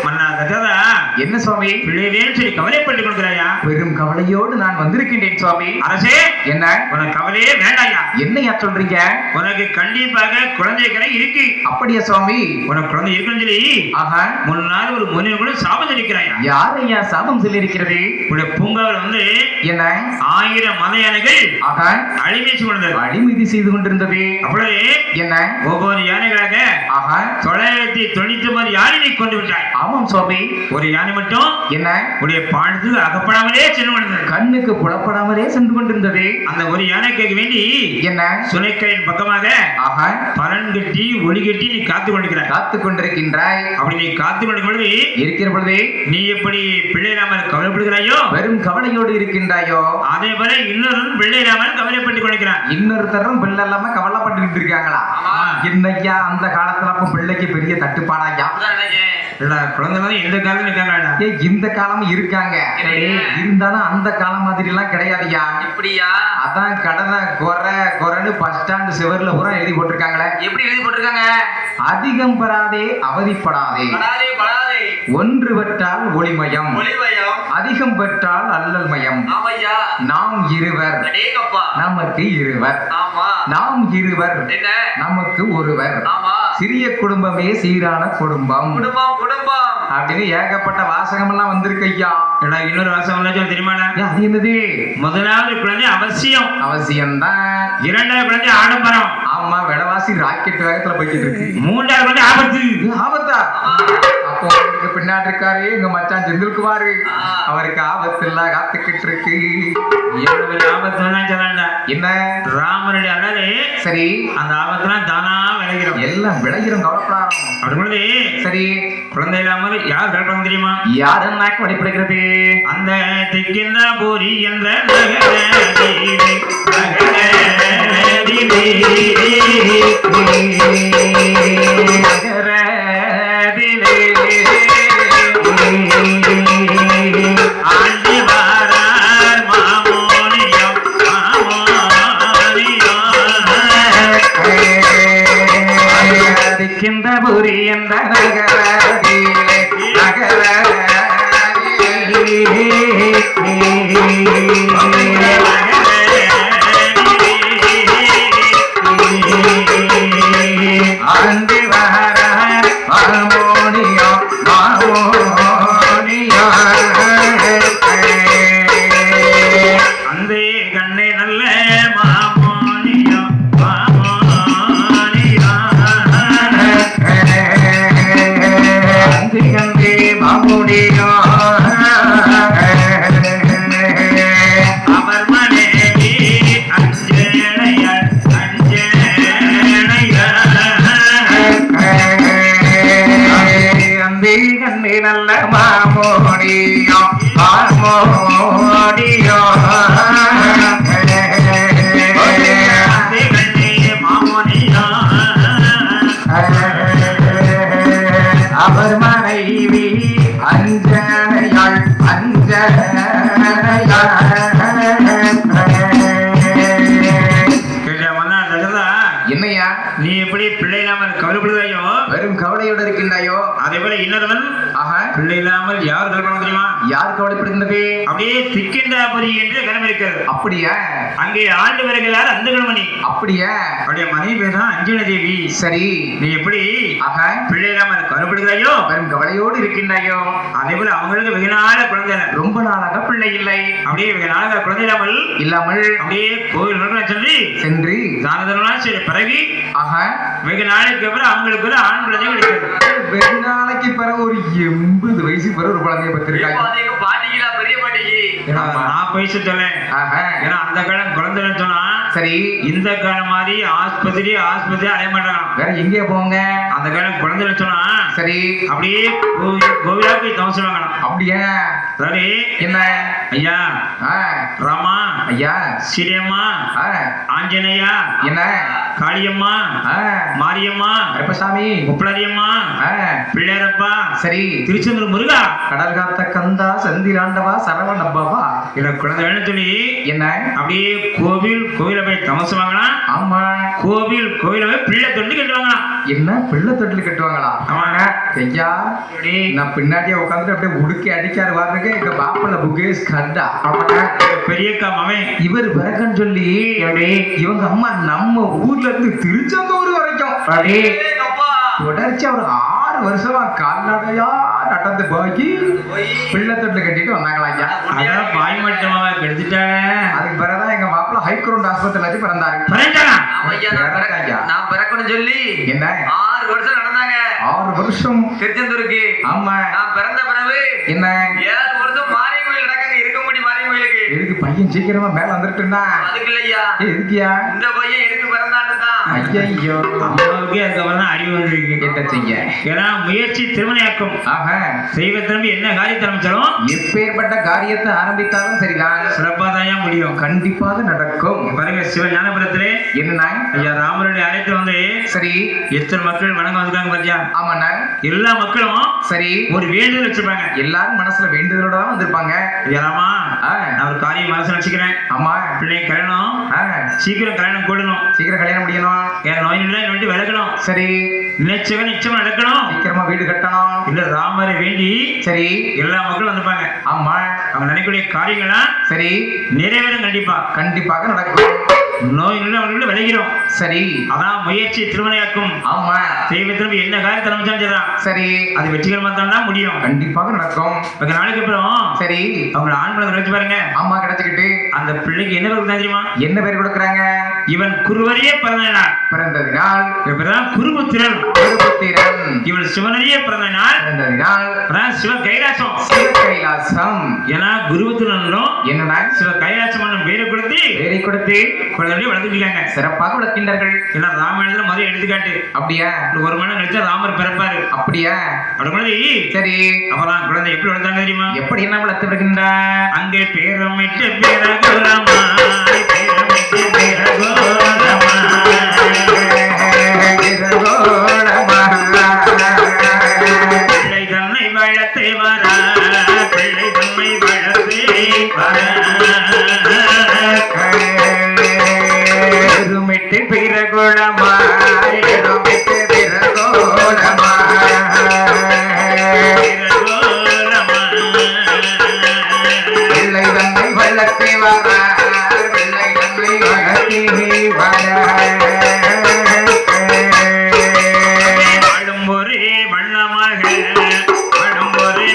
மன்னா கஜதா என்ன சுவாமி பிள்ளைவேன்னு சொல்லி கவலைப்பட்டுக் கொள்கிறாயா பெரும் கவலையோடு நான் வந்திருக்கின்றேன் சுவாமி அரசே என்ன உனக்கு கவலையே வேண்டாயா என்னையா சொல்றீங்க உனக்கு கண்டிப்பாக குழந்தைகளை இருக்கு அப்படியா சுவாமி உனக்கு குழந்தை இருக்குன்னு சொல்லி ஆஹா முன்னாள் ஒரு முனிவர் கூட சாபம் சொல்லிக்கிறாயா யாரையா சாபம் சொல்லியிருக்கிறது உடைய பூங்காவில் வந்து என்ன 1000 மத யானைகள் ஆஹா அழிமீச்சு கொண்டது அடிமிதி செய்து கொண்டிருந்தது அப்பொழுது என்ன ஒவ்வொரு யானைகளாக ஆஹா 999 யானை கொண்டு விட்டாய். ஆமாம் சுவாமி. ஒரு யானை மட்டும் என்ன உடைய பாழ்ந்து அகப்படாமலே சென்று கொண்டிருந்தது. கண்ணுக்கு புலப்படாமலே சென்று கொண்டிருந்தது. அந்த ஒரு யானைக்கு வேண்டி என்ன சுனைக்கரையின் பக்கமாக ஆஹா பலன் கட்டி ஒளி கட்டி நீ காத்து கொண்டிருக்கிறாய். காத்து கொண்டிருக்கின்றாய். அப்படி நீ காத்து கொண்டிருக்கும் பொழுது இருக்கிற பொழுது நீ எப்படி பிள்ளை இல்லாமல் கவலைப்படுகிறாயோ வெறும் கவலையோடு இருக்கின்றாயோ அதே போல இன்னொரு பிள்ளை இல்லாமல் கவலைப்பட்டுக் கொண்டிருக்கிறான். இன்னொருத்தரும் பிள்ளை இல்லாம கவலைப்பட்டு இருக்காங்களா? என்னையா அந்த காலத்துல அப்ப பிள்ளைக்கு பெரிய தட்டுப்பாடாயா? குழந்தை எந்த காலம் இருக்காங்க. இந்த காலமும் இருக்காங்க. இருந்தாலும் அந்த காலம் மாதிரி எல்லாம் கிடையாதுயா. இப்படியா? அதான் கடனை குறைன்னு பஸ் ஸ்டாண்ட் சிவர்ல பூரா எழுதி போட்டிருக்காங்களே. எப்படி எழுதி போட்டிருக்காங்க? அதிகம் பெறாதே அவதிப்படாதே, படாதே படாதே, ஒன்று பெற்றால் ஒளிமயம், ஒளிமயம், அதிகம் பெற்றால் அல்லல்மயம். ஆமையா. நாம் இருவர் அடேங்கப்பா. நமக்கு இருவர், ஆமா. நாம் இருவர் என்ன? நமக்கு ஒருவர். ஆமா. சிறிய குடும்பமே சீரான குடும்பம் குடும்பம் குடும்பம் அப்படின்னு ஏகப்பட்ட வாசகம் எல்லாம் வந்திருக்கு ஐயா. இன்னொரு வாசகம் தெரியுமா? அது என்னது? முதலாவது குழந்தை அவசியம், அவசியம்தான். இரண்டாவது குழந்தை ஆடம்பரம், ஆமா விலைவாசி ராக்கெட் வேகத்துல போய்கிட்டு இருக்கு. மூன்றாவது குழந்தை ஆபத்து. ஆபத்தா? அப்போ உங்களுக்கு பின்னாடி இருக்காரு எங்க மச்சான் செந்தில்குமாரு, அவருக்கு ஆபத்து இல்ல காத்துக்கிட்டு இருக்கு. எவ்வளவு ஆபத்து சொல்லலாம். என்ன ராமனுடைய அழகு சரி, அந்த ஆபத்துலாம் தானா விளைகிறோம், எல்லாம் விளைகிறோம், கவலைப்படாம. அப்படி சரி, குழந்தை இல்லாமல் யார் கல்பம் தெரியுமா? யார் என்ன வழிபடுகிறது? அந்த தெற்கின்ற பூரி என்ற ஆண்டி வாரார் மாமோனியம் திக்கின்ற புரி என்ற நகரிலே ஆண்டி வாரார் மாமோனியம் அந்த கண்ணை நல்ல மாமோனியம் அவர் மனைவி அஞ்சனையர் கண்ணி நல்ல மாமோடியோ மாமோடியோ அவர் மனைவி அஞ்சனையாள் என்னையா நீ எப்படி பிள்ளை இல்லாமல் கவலைப்படுதாயோ வெறும் கவலையோடு இருக்கின்றாயோ அதே போல இன்னொருவன் பிள்ளை இல்லாமல் யார் கவலைப்பட தெரியுமா? யார் கவலைப்படுகின்றது? அப்படியே திக்கின்றாபுரி என்று கனம் இருக்கிறது. அப்படியா? அங்கே ஆண்டு வருகிறார் அந்த கணவனி. அப்படியா? அவருடைய மனைவி பேர் தான் அஞ்சன தேவி. சரி, நீ எப்படி பிள்ளை இல்லாமல் கவலைப்படுகிறாயோ வெறும் கவலையோடு இருக்கின்றாயோ அதே போல அவங்களுக்கு வெகு நாள குழந்தை, ரொம்ப நாளாக பிள்ளை இல்லை, அப்படியே வெகு நாளாக குழந்தை இல்லாமல் அப்படியே கோவில் சென்று தானதனா சரி பிறகு வெகு நாளைக்கு அப்புறம் அவங்களுக்கு ஒரு ஆண் குழந்தை கிடைக்கிறது. வெகு நாளைக்கு பிறகு ஒரு 80 வயசு பிறகு ஒரு குழந்தைய பத்திருக்காங்க. பாட்டிங்களா பெரிய பாட்டிக்கு நான் வயசு சொன்னேன். ஏன்னா அந்த காலம் குழந்தைன்னு சொன்னா சரி, இந்த காலம் மாதிரி ஆஸ்பத்திரி அலைய மாட்டாங்க. வேற எங்கே போங்க? அந்த காலம் குழந்தைன்னு சொன்னா சரி அப்படியே கோவிலா போய் தவசம் வாங்கலாம். அப்படியா? சரி, என்ன ஐயா ராமா, ஐயா ஸ்ரீயம்மா, ஆஞ்சநேயா, என்ன காளியம்மா, மாரியம்மா, கருப்பசாமி, முப்பளரியம்மா, பிள்ளையரப்பா, சரி திருச்செந்தூர் முருகா, கடல் காத்த கந்தா, சந்திராண்டவா, சரவணப்பாவா, இல்ல குழந்தை வேணும் சொல்லி என்ன அப்படியே கோவில போய் தமசம் வாங்கலாம். ஆமா, கோவில போய் பிள்ளை தொண்டு கட்டு வாங்கலாம். என்ன பிள்ளை தொட்டில் கட்டுவாங்களா? ஆமாங்க ஐயா, நான் பின்னாடியே உட்காந்துட்டு அப்படியே உடுக்கி அடிக்காரு வாருங்க. எங்க பாப்பல புகேஷ் கண்டா பெரியக்கா மவன் இவர் பிறக்கன்னு சொல்லி இவங்க அம்மா நம்ம ஊர்ல இருந்து திருச்செந்தூர் வரைக்கும் தொடர்ச்சி ஒரு 6 வருஷமா கால்நடையா நடந்து போய் பிள்ளை தொட்டில் கட்டிட்டு வந்தாங்களா ஐயா. அதான் பாய் மட்டும் கெடுத்துட்டாங்க. அதுக்கு பிறகுதான் எங்க மாப்பிள்ள ஹைக்ரௌண்ட் ஆஸ்பத்திரியில வச்சு பிறந்தாரு. ஐயா நான் பிறக்கணும் சொல்லி என்ன 6 வருஷம் நடந்தாங்க 6 வருஷம் திருச்செந்தூருக்கு. ஆமா நான் பிறந்த பிறகு என்ன 7 வருஷம் மாரியம்மன் கோயில் நடக்காங்க. இருக்கமுடி மாரியம்மன் கோயிலுக்கு எதுக்கு பையன் சீக்கிரமா மேல வந்துட்டுனா அதுக்கு இல்லையா எதுக்கியா இந்த பையன் எதுக்கு பிறந்தான்னு தான். ஐயோ அம்மாவுக்கே அதுக்கப்புறம் தான் அறிவு வந்திருக்கு. என்ன செய்ய ஏன்னா முயற்சி திருமணியாக்கும். ஆஹா செய்வ திரும்பி என்ன காரியத்தை ஆரம்பிச்சாலும் எப்பேற்பட்ட காரியத்தை ஆரம்பித்தாலும் சரிதான் சிறப்பா தான் முடியும். கண்டிப்பாக நடக்கும். பாருங்க சிவ ஞானபுரத்திலே என்னண்ணா ஐயா ராமருடைய ஆலயத்துல வந்து சரி எத்தனை மக்கள் வணங்க வந்திருக்காங்க பாத்தியா? ஆமாண்ணா எல்லா மக்களும் சரி ஒரு வேண்டுதல் வச்சிருப்பாங்க. எல்லாரும் மனசுல வேண்டுதலோட தான் வந்திருப்பாங்க. ஏறாமா நான் ஒரு காரியம் மனசுல வச்சுக்கிறேன். ஆமா பிள்ளை கல்யாணம் சீக்கிரம் கல்யாணம் கூடணும். சீக்கிரம் கல்யாணம் முடியணும். என் நோய் வேண்டி விளக்கணும். சரி நிச்சயம் நிச்சயமா நடக்கணும். சீக்கிரமா வீடு கட்டணும். இல்ல ராமரை வேண்டி சரி எல்லா மக்களும் வந்திருப்பாங்க. ஆமா அவங்க நினைக்கக்கூடிய காரியங்கள்லாம் சரி நிறைவேறும். கண்டிப்பா கண்டிப்பாக நடக்கும். நோய் அவங்களுக்கு விளைகிறோம். சரி அதான் முயற்சி திருமணையாக்கும். ஆமா செய்வ திரும்பி என்ன காரியத்தை ஆரம்பிச்சாலும் சரி அது வெற்றிகரமா தான் முடியும். கண்டிப்பாக நடக்கும். கொஞ்ச நாளைக்கு அப்புறம் சரி அவங்க ஆண் குழந்தை வச்சு பாருங்க. அம்மா கிடைச்சுக்கிட்டு அந்த பிள்ளைக்கு என்ன பேர் தெரியுமா? என்ன பேர் கொடுக்குறாங்க? இவன் குருவரையே பிறந்த நாள். பிறந்ததினால் இவர்தான் குருபுத்திரன். குருபுத்திரன். இவன் சிவனரையே பிறந்த நாள். பிறந்ததினால் சிவ கைலாசம். சிவ கைலாசம். ஏன்னா குருபுத்திரனும் என்னன்னா சிவ கைலாசம் பேரை கொடுத்து குழந்தைய வளர்த்துருக்காங்க. சிறப்பாக வளர்க்கின்றார்கள். ஏன்னா ராமாயணத்துல முதல் எடுத்துக்காட்டு. அப்படியா? ஒரு மணி கழிச்சா ராமர் பிறப்பாரு. அப்படியா? அப்படி சரி அப்பதான் குழந்தை எப்படி வளர்த்தாங்க தெரியுமா? எப்படி என்ன வளர்த்து வருகின்றார்? அங்கே பேரமிட்டு பேரகோரமா பேரமிட்டு பேரகோரமா பிள்ளை தன்னை வளர்த்தே வரா பிள்ளை தன்னை வளர்த்தே வரா எருமிட்டு பிறகுளமா எருமிட்டு பிறகுளமா பிள்ளை தன்னை வளர்த்தே வரா பிள்ளை தன்னை வளர்த்தே வரா வாழும் ஒரே வண்ணமாக வாழும் ஒரே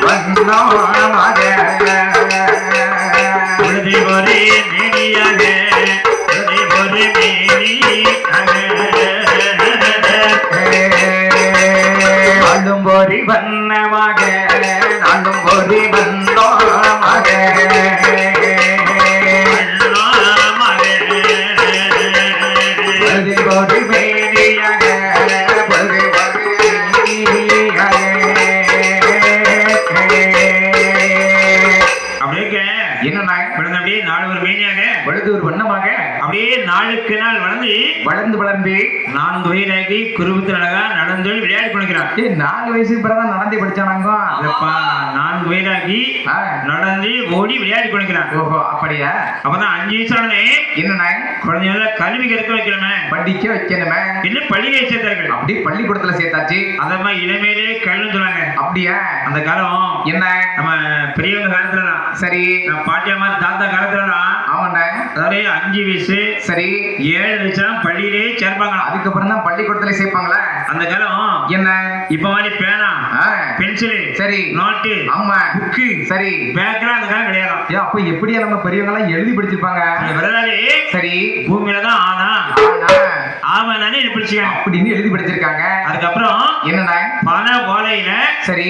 வண்ணமாக வண்ணமாக உறுதி ஒரே மேனியாக உறுதி ஒரே மேனியாக நாளும் ஒரு வண்ணமாக நாளும் ஒரு வண்ணமாக பொழுது ஒரு மேனியாக பொழுது ஒரு மேனியாக அப்படியே என்னன்னா பிறந்த அப்படியே நாலு ஒரு மேனியாக பொழுது ஒரு வண்ணமாக அப்படியே நாளுக்கு நாள் வளர்ந்து வளர்ந்து வளர்ந்து 4 வயதாகி குருபுத்திர அழகா நடந்து விளையாடி கொண்டிருக்கிறார். 4 வயசுக்கு பிறகுதான் நடந்து படிச்சானாங்க. 4 வயதாகி நடந்து ஓடி விளையாடி கொண்டிருக்கிறார். ஓஹோ அப்படியா? அப்பதான் 5 வயசானே என்னன்னா குழந்தைகள கல்வி கற்க வைக்கணுமே படிக்க வைக்கணுமே என்ன பள்ளியை சேர்த்தார்கள். அப்படி பள்ளிக்கூடத்துல சேர்த்தாச்சு. அதமா இளமையிலே கல்வின்னு சொன்னாங்க. அப்படியா? அந்த காலம் என்ன நம்ம பெரியவங்க காலத்துலதான் சரி நம்ம பாட்டியம்மா தாத்தா காலத்துலதான் ஆமாண்ணா அதாவது 5 வயசு சரி 7 வயசுலாம் பள்ளியிலே சேர்ப்பாங்க. அதுக்கப்புறம் தான் பள்ளிக்கூடத்துல சேர்ப்பாங்களா? அந்த காலம் என்ன இப்ப மாதிரி பேனா பென்சில் சரி நோட்டு ஆமா புக்கு சரி பேக்கெல்லாம் அந்த காலம் கிடையாது. அப்ப எப்படியா நம்ம பெரியவங்க எல்லாம் எழுதி படிச்சிருப்பாங்க? விரலாலே சரி பூமியில தான் ஆனா ஆமானே பிடிச்சிருக்காங்க அப்படின்னு எழுதி படிச்சிருக்காங்க. அதுக்கப்புறம் என்னன்னா பண ஓலையில சரி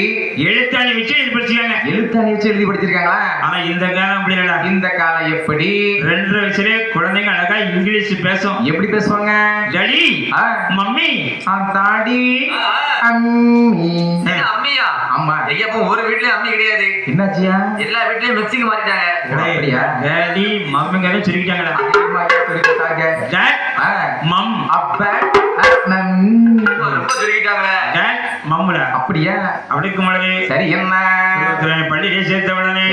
எழுத்தாணி வச்சு எழுதி படிச்சிருக்காங்க. எழுத்தாணி வச்சு எழுதி படிச்சிருக்காங்களா? ஆனா இந்த காலம் அப்படி இல்ல. இந்த காலம் எப்படி 2 வயசுலயே குழந்தைங்க அழகா இங்கிலீஷ் பேசும். எப்படி பேசுவாங்க? டாடி மம்மி தாடி அம்மி. அம்மியா? ஆமா. ஐயப்ப ஒரு வீட்லயும் அம்மி கிடையாது. என்னாச்சியா? எல்லா வீட்லயும் மிக்சிக்கு மாறிட்டாங்க. அப்படியா? டாடி மம்மிங்கன்னு சொல்லிட்டாங்கடா. டாட் மம் அப்ப ரொம்ப சொல்லிட்டாங்களே. டாட் மம்முடா. அப்படியா? அப்படிக்கு முன்னாடி சரி என்ன பள்ளியிலே சேர்த்த உடனே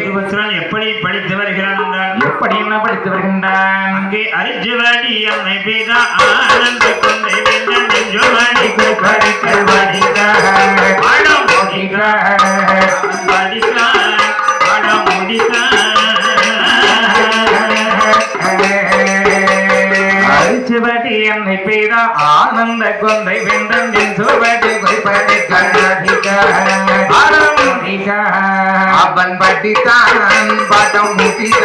திருவத்திரன் எப்படி படித்து வருகிறான் என்றால் எப்படி என்ன படித்து வருகின்றான்? அங்கே அரிஜுவடி அன்னை பிதா ஆனந்த கொண்டை வென்ற நெஞ்சுவடி படிக்க படித்தான் பாடம் முடித்தான் பாடம் முடித்தான் அரிச்சுவடி என்னை பெய்த ஆனந்த கொண்டை வென்றன் சுவடி அவன் படித்தான் பாடம் முடித்தான்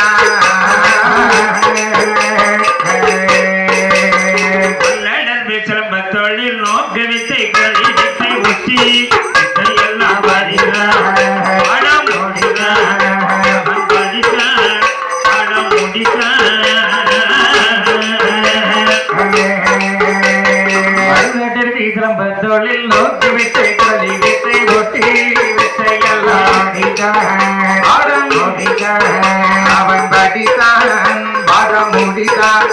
தொழில் நோக்கி விட்டு கொலி விட்டு ஒட்டி விட்டு எல்லாம் அவன் படித்தான் பாடம் முடித்தான்.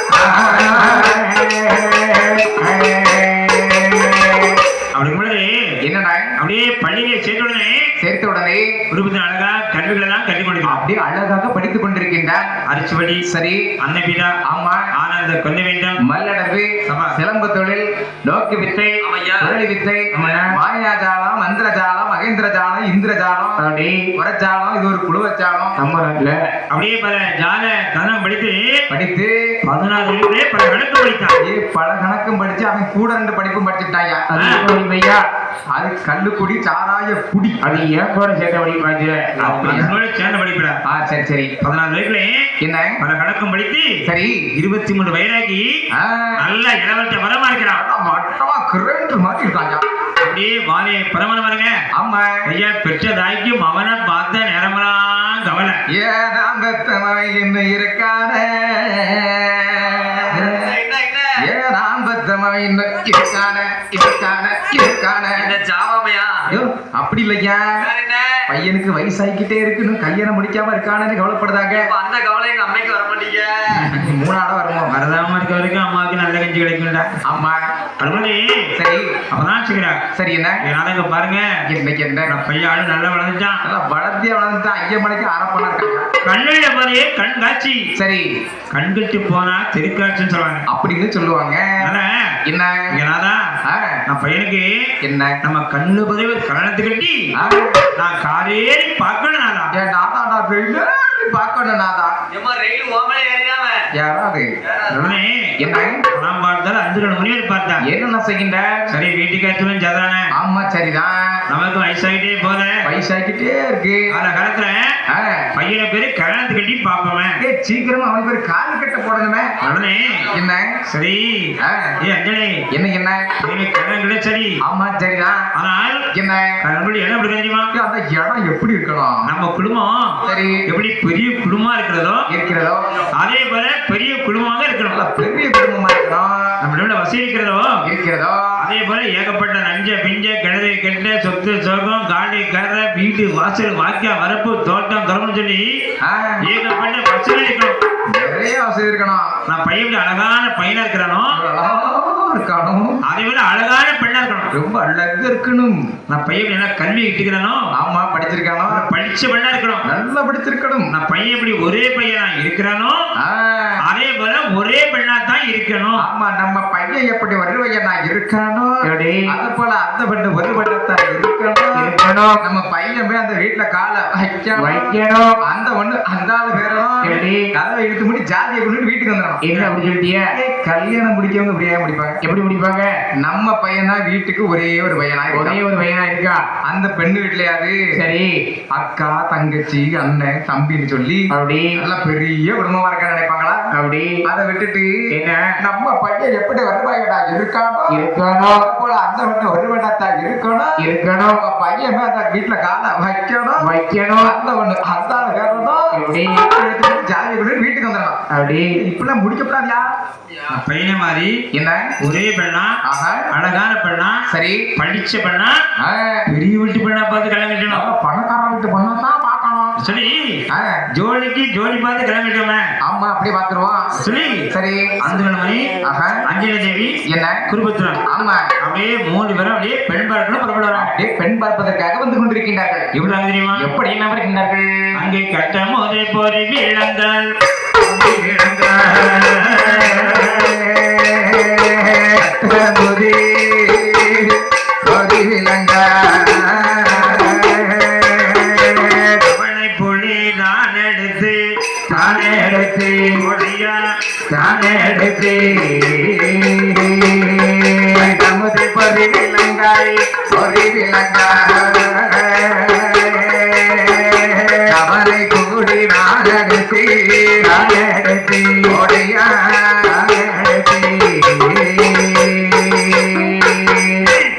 அப்படி முன்னாடி என்னடா அப்படியே பள்ளியை சேர்த்த உடனே உறுப்பினர் அழகா கல்விகள் எல்லாம் கற்றுக் கொடுக்கலாம். அப்படியே அழகாக படித்துக் கொண்டிருக்கின்றார். அரிச்சுவடி சரி, அன்னபிதா, ஆமா, ஆனந்த கொல்ல வேண்டும், மல்லடவு, சிலம்பு தொழில், நோக்கு வித்தை, குரலி வித்தை, மாயாஜாலம், மந்திரஜாலம், மகேந்திரஜாலம், இந்திரஜாலம், வரஜாலம், இது ஒரு குழுவச்சாலம். நம்ம நாட்டுல அப்படியே பல ஜால கணம் படித்து 14 பல கணக்கு படித்தான். பல கணக்கும் படிச்சு அவன் கூட 2 படிப்பும் படிச்சுட்டாயா. அது கல்லுக்குடி சாராய குடி. அது ஏன் கூட சேர்ந்த படிப்பாச்சு சேர்ந்த படிப்பா. சரி சரி, 14 வயசுல என்ன பல கணக்கும் படித்து சரி 23 வயதாகி நல்ல இளவட்ட மரமா இருக்கிறான். மட்டமா கிரேண்ட் மாதிரி இருக்காங்க. அப்படியே வாழை பரமன வருங்க. ஆமா ஐயா, பெற்ற தாய்க்கும் அவனை பார்த்த நேரமெல்லாம் கவலை. ஏன் பெத்தவன் என்ன இருக்கான, ஏன் பெத்தவன் இன்னும் இருக்கான இருக்கான இருக்கான. அப்படி இல்லையா, பையனுக்கு வயசாகிக்கிட்டே இருக்குன்னு கல்யாணம் முடிக்காம இருக்கானு கவலைப்படுதாங்க. அந்த கவலை எங்க அம்மைக்கு வர மாட்டீங்க. 3 ஆடம் வருவோம். வரதாம இருக்க வரைக்கும் அம்மாவுக்கு நல்ல கஞ்சி கிடைக்கும்டா. ஆமா பரவாயில்ல. சரி, அப்பதான் வச்சுக்கிறா. சரி, என்ன இங்க பாருங்க, இன்னைக்கு என்ன பையாடு நல்லா வளர்ந்துட்டான். நல்லா வளர்த்தியா வளர்ந்துட்டான். 5 மணிக்கு அரப்பணம் இருக்காங்க. கண்ணுல பாரு கண் காட்சி. சரி, கண்கட்டு போனா தெருக்காட்சின்னு சொல்லுவாங்க. அப்படின்னு சொல்லுவாங்க. என்ன நான் பையனுக்கு என்ன நம்ம கண்ணு பதிவு கல்யாணத்து கட்டி நான் காரேறி பார்க்கணும். நாதா பார்க்கணும். நாதா ரயில் ஓமலே ஏறினாம யாராவது என்ன நான் பார்த்தாலும் 5 மணி வரை பார்த்தா என்ன செய்கின்ற. சரி, வீட்டுக்காச்சும் ஜதானே. ஆமா, சரிதான். நமக்கு வயசாகிட்டே போத வயசாகிட்டே இருக்கு. அந்த காலத்துல பையனை பேரு கல்யாணத்து கட்டி பாப்பவன். சீக்கிரமா அவனுக்கு ஒரு கால் கட்ட போடணுமே. உடனே என்ன சரி அஞ்சலி என்ன என்ன கல்யாணம் சரி. ஆமா, சரிதான். ஆனால் என்ன கல்யாணம் இடம் எப்படி தெரியுமா? அந்த இடம் எப்படி இருக்கணும்? நம்ம குடும்பம் சரி எப்படி பெரிய குடும்பமா இருக்கிறதோ அதே போல பெரிய குடும்பமாக இருக்கணும். பெரிய குடும்பமா இருக்கணும். நம்மளோட வசதி இருக்கிறதோ அதே போல ஏகப்பட்ட நஞ்ச பிஞ்ச கிணறு கெட்ட சொத்து சோகம் காடு கரை வீடு வாசல் வாக்கியா வரப்பு தோட்டம் தொடர்பு சொல்லி ஏகப்பட்ட வசதி இருக்கணும். நிறைய வசதி இருக்கணும். நான் பையன் அழகான பையனா இருக்கிறானோ அதே போல அழகான பெண்ணா இருக்கணும். ரொம்ப அழகா இருக்கணும். நான் பையன் என்ன கல்வி இட்டுக்கிறானோ, ஆமா, படிச்சிருக்கானோ, படிச்ச பெண்ணா இருக்கணும். நல்லா படிச்சிருக்கணும். நான் பையன் எப்படி ஒரே பையனா இருக்கிறானோ அதே போல ஒரே பெண்ணா தான் இருக்கணும். ஆமா, நம்ம பையன் எப்படி ஒரு பையனா இருக்கானோ அது போல அந்த பெண்ணு ஒரு பெண்ணத்தான் இருக்கணும். நம்ம பையன் போய் அந்த வீட்டுல காலை வைக்கணும். அந்த ஒண்ணு அந்த ஆளு வேறணும். கதவை இழுத்து முடி ஜாதியை கொண்டு வீட்டுக்கு வந்துடணும். என்ன அப்படி சொல்லிட்டிய? கல்யாணம் முடிக்கவங்க இப்படியே முடிப்பாங்க. எப்படி முடிப்பாங்க? நம்ம பையன் தான் வீட்டுக்கு ஒரே ஒரு பையனா இருக்கா. அந்த பெண்ணு வீட்டுலயாவது சரி அக்கா தங்கச்சி அண்ணன் தம்பின்னு சொல்லி அப்படி நல்லா பெரிய குடும்பமா இருக்க நினைப்பாங்களா? அப்படி அதை விட்டுட்டு என்ன நம்ம பையன் எப்படி வருவாங்கடா இருக்கானோ போல அந்த பெண்ணு ஒரு வேண்டாத்தா இருக்கணும். பையன் அந்த வீட்டுல காலை வைக்கணும். அந்த ஒண்ணு அந்த ஜாதியை கொண்டு வீட்டுக்கு வந்துடணும். அப்படி இப்பெல்லாம் முடிக்கப்படாதியா? பையனை மாதிரி என்ன ஒரே பெண்ணா, அழகான பெண்ணா, சரி படிச்ச பெண்ணா, பெரிய வீட்டு பெண்ணா பார்த்து கல்யாணம் கட்டணும். பணக்கார வீட்டு பெண்ணா தான் பார்க்கணும். சரி, ஜோடிக்கு ஜோடி பார்த்து கல்யாணம் கட்டணுமே. ஆமா, அப்படியே பார்த்துருவோம். சரி சரி, அந்தமணி அஞ்சலி தேவி என்ன குருபுத்திரன். ஆமா, அப்படியே 3 பேரும் அப்படியே பெண் பார்க்கணும் புறப்படுவாங்க. அப்படியே பெண் பார்ப்பதற்காக வந்து கொண்டிருக்கின்றார்கள். எப்படி தெரியுமா? எப்படி என்ன வருகின்றார்கள்? அங்கே கட்டம் ஒரே போரி வீழங்கள் புலி நான் எடுத்து நமது பொறி விலங்காய் அவனை கூடி நான் எடுத்து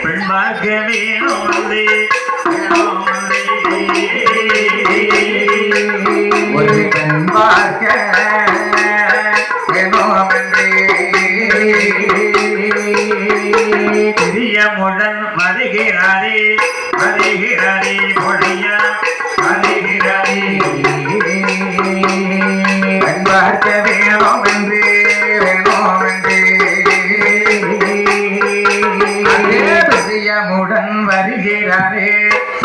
பெண் பார்க்க வேணும் ஒரு பெண் பார்க்க பிரியமுடன் பார்க்க வேணும் என்று அதே பிரியமுடன் வருகிறாரே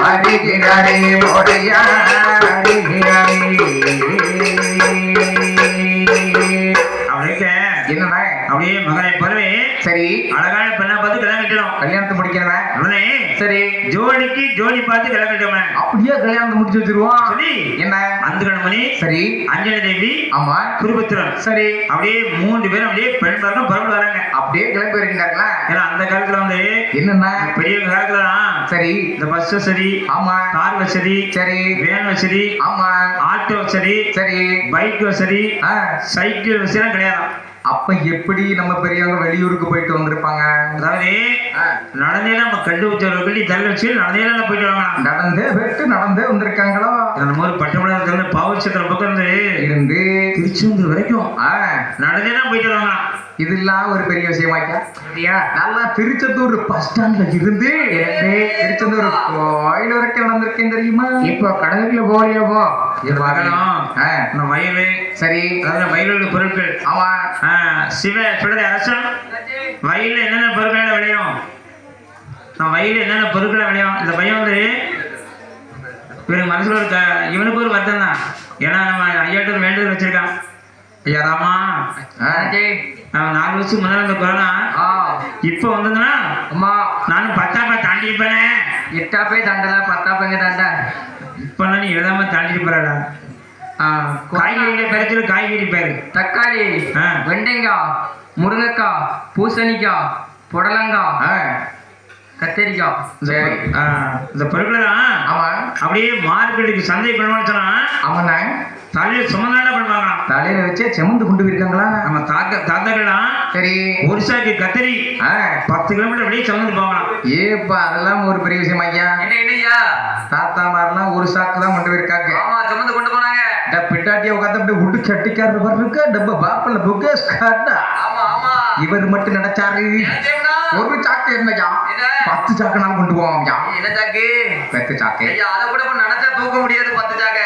வருகிறாரே மோடையா வருகிறாரே. அவளுக்கு என்னண்ணா அப்படியே மகனை பருவே சரி அழகான பெண்ணா பார்த்து கல்யாணம் கட்டணும். கல்யாணத்தை முடிக்கணுமே உடனே சரி ஜோடிக்கு ஜோடி பார்த்து கல்யாணம் கட்டணும். அப்படியே கல்யாணத்தை முடிச்சு வச்சிருவோம். சரி என்ன அந்த கணமணி சரி அஞ்சலி தேவி ஆமா குருபத்திரன் சரி அப்படியே 3 பேரும் அப்படியே பெண் பார்க்க புறப்பட்டு வராங்க. அப்படியே கிளம்பி வருகின்றார்களா? ஏன்னா அந்த காலத்துல வந்து என்னன்னா பெரிய காலத்துலதான் சரி இந்த பஸ் வசதி ஆமா கார் வசதி சரி வேன் வசதி ஆமா ஆட்டோ வசதி சரி பைக் வசதி ஆ, சைக்கிள் வசதி எல்லாம் கிடையாது. அப்ப எப்படி நம்ம பெரியவங்க வெளியூருக்கு போயிட்டு வந்திருப்பாங்க? அதாவது ஆ, நடந்தே நம்ம கண்டு வச்சு தள்ள வச்சு நடந்தே போயிட்டு வாங்கலாம். நடந்தே போயிட்டு நடந்தே வந்திருக்காங்களோ? அந்த மாதிரி பட்டமளத்துல பாவச்சத்திர பக்கம் இருந்து இருந்து திருச்செந்தூர் வரைக்கும் ஆ, நடந்தே தான் போயிட்டு வாங்கலாம். இதெல்லாம் ஒரு பெரிய விஷயமாக்கா சரியா? நல்லா திருச்செந்தூர் பஸ் ஸ்டாண்ட்ல இருந்து திருச்செந்தூர் கோயில் வரைக்கும் நடந்திருக்கேன் தெரியுமா? இப்போ கடலுக்குள்ள போறியப்போ பார்க்கணும். இந்த மயில் சரி அதாவது மயிலோட பொருட்கள் ஆமா சிவ சொல்றது அரசன் வயல்ல என்னென்ன பொருட்களை விளையும், வயல்ல என்னென்ன பொருட்களை விளையும். இந்த பையன் வந்து இவருக்கு மனசுல இருக்க இவனுக்கு ஒரு வருத்தம் தான். ஏன்னா நம்ம ஐயாட்ட வேண்டுதல் வச்சிருக்கான். ஐயா ராமா நான் 4 வருஷத்துக்கு முன்னாடி இந்த கொரோனா இப்ப வந்ததுன்னா அம்மா நானும் 10ஆப்ப தாண்டி இருப்பேனே. 8ஆப்பே தாண்டல 10ஆப்பங்க தாண்டா. இப்ப நீ எழுதாம தாண்டிட்டு போறடா. காய்கறியில பேரு காய்கறி பேரு தக்காளி வெண்டைக்காய் முருங்கைக்காய் பூசணிக்காய் புடலங்காய் கத்தரிக்காய் சரி இந்த பொருட்களை ஆமா அப்படியே மார்க்கெட்டுக்கு சந்தை கொண்டு சொன்னா ஆமாண்ணா தலையில சுமந்தாண்டா பண்ணுவாங்க. தலையில வச்சே செமந்து கொண்டு போயிருக்காங்களா? நம்ம தாத்தாக்கெல்லாம் சரி ஒரு சாக்கு கத்தரி 10 கிலோமீட்டர் அப்படியே சுமந்து போகலாம். ஏப்பா அதெல்லாம் ஒரு பெரிய விஷயம் ஐயா. என்ன இல்லையா தாத்தா மாதிரிலாம் ஒரு சாக்கு தான் கொண்டு போயிருக்காங்க. ஆமா சுமந்து கொண்டு போனாங்க. பிட்டாட்டியை உட்காந்து அப்படி விட்டு சட்டிக்காரர் இருக்க டப்ப பாப்பல புக்கேஸ் காட்டா ஆமா ஆமா இவர் மட்டும் நினைச்சாரு ஒரு சாக்கு என்னையா 10 சாக்குனாலும் கொண்டு போவோம். என்ன சாக்கு? 10 சாக்கு ஐயா அதை கூட இப்ப நினைச்சா தூக்க முடியாது 10 சாக்க.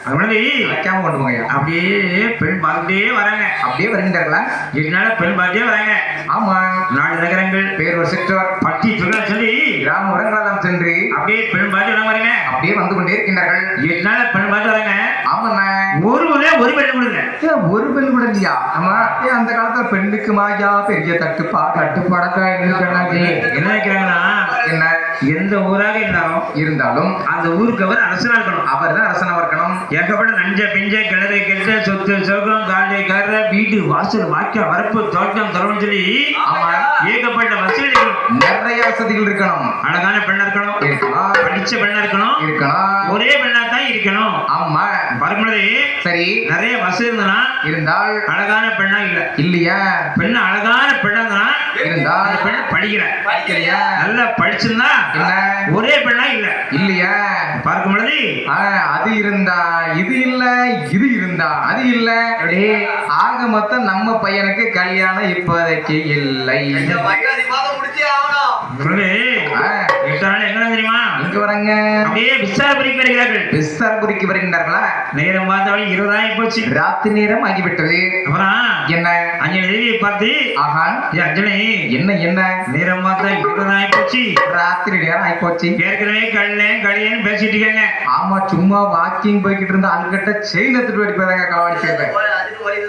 அதனால வைக்காம கொண்டு போங்க. அப்படியே பெண் பார்த்துட்டே வராங்க. அப்படியே வருகின்றார்களா? இதனால பெண் பார்த்துட்டே வராங்க. ஆமா 4 நகரங்கள் பேர் ஒரு சிற்றோர் பட்டி சொல்ல சொல்லி கிராம உரங்களெல்லாம் சென்று அப்படியே பெண் பார்த்து வர வரங்க. அப்படியே வந்து கொண்டே இருக்கின்றார்கள். இதனால பெண் பார்த்து வராங்க. ஆமாண்ணா ஒரு பெண் கொடுங்க. ஒரு பெண் கூட இல்லையா? ஆமா அந்த காலத்துல பெண்ணுக்கு மாயா பெரிய தட்டுப்பாடக்கா என்ன நினைக்கிறாங்கன்னா என்ன எந்த ஊராக இருந்தாலும் அந்த ஊருக்கு அவர் அரசனா இருக்கணும். அவர் தான் அரசனாக இருக்கணும். ஏகப்பட்ட நஞ்ச பிஞ்ச கிணறு கெட்ட சொத்து சோகம் காலை கரை வீடு வாசல் வாக்கிய வரப்பு தோட்டம் தரணும் சொல்லி ஆமா ஏகப்பட்ட வசதி இருக்கணும். நிறைய வசதிகள் இருக்கணும். அழகான பெண்ணா இருக்கணும். படிச்ச பெண்ணா இருக்கணும். ஒரே பெண்ணா தான் இருக்கணும். ஆமா பார்க்கும்போது சரி நிறைய வசதி இருந்தால் அழகான பெண்ணா இல்லையா? பெண்ணு அழகான பெண்ணா இருந்தால் அந்த பெண்ணு படிக்கலையா? நல்லா படிச்சிருந்தா என்ன ஒரே பெண்ணா இல்லையா? பார்க்கும் பொழுது அது இருந்தா இது இல்ல இது இருந்தா அது இல்ல. ஆக மொத்தம் நம்ம பையனுக்கு கல்யாணம் இப்போதைக்கு இல்லை. முடிச்சே ஆகணும். எங்க தெரியுமா? இங்க வராங்க அப்படியே விசாரபுரிக்கு வருகிறார்கள். விசாரபுரிக்கு வருகின்றார்களா? நேரம் பார்த்தாலும் 20 ஆகி போச்சு. ராத்திரி நேரம் ஆகிவிட்டது. அப்புறம் என்ன அஞ்சலி தேவியை பார்த்து ஆஹா அஞ்சலி என்ன நேரம் பார்த்தா 20 ஆகி போச்சு. ராத்திரி நேரம் ஆகி போச்சு. ஏற்கனவே கல்யாணம் பேசிட்டு இருக்காங்க. ஆமா சும்மா வாக்கிங் போய்கிட்டு இருந்த ஆளுகிட்ட செயின் எடுத்துட்டு போயிருப்பாங்க களவாடி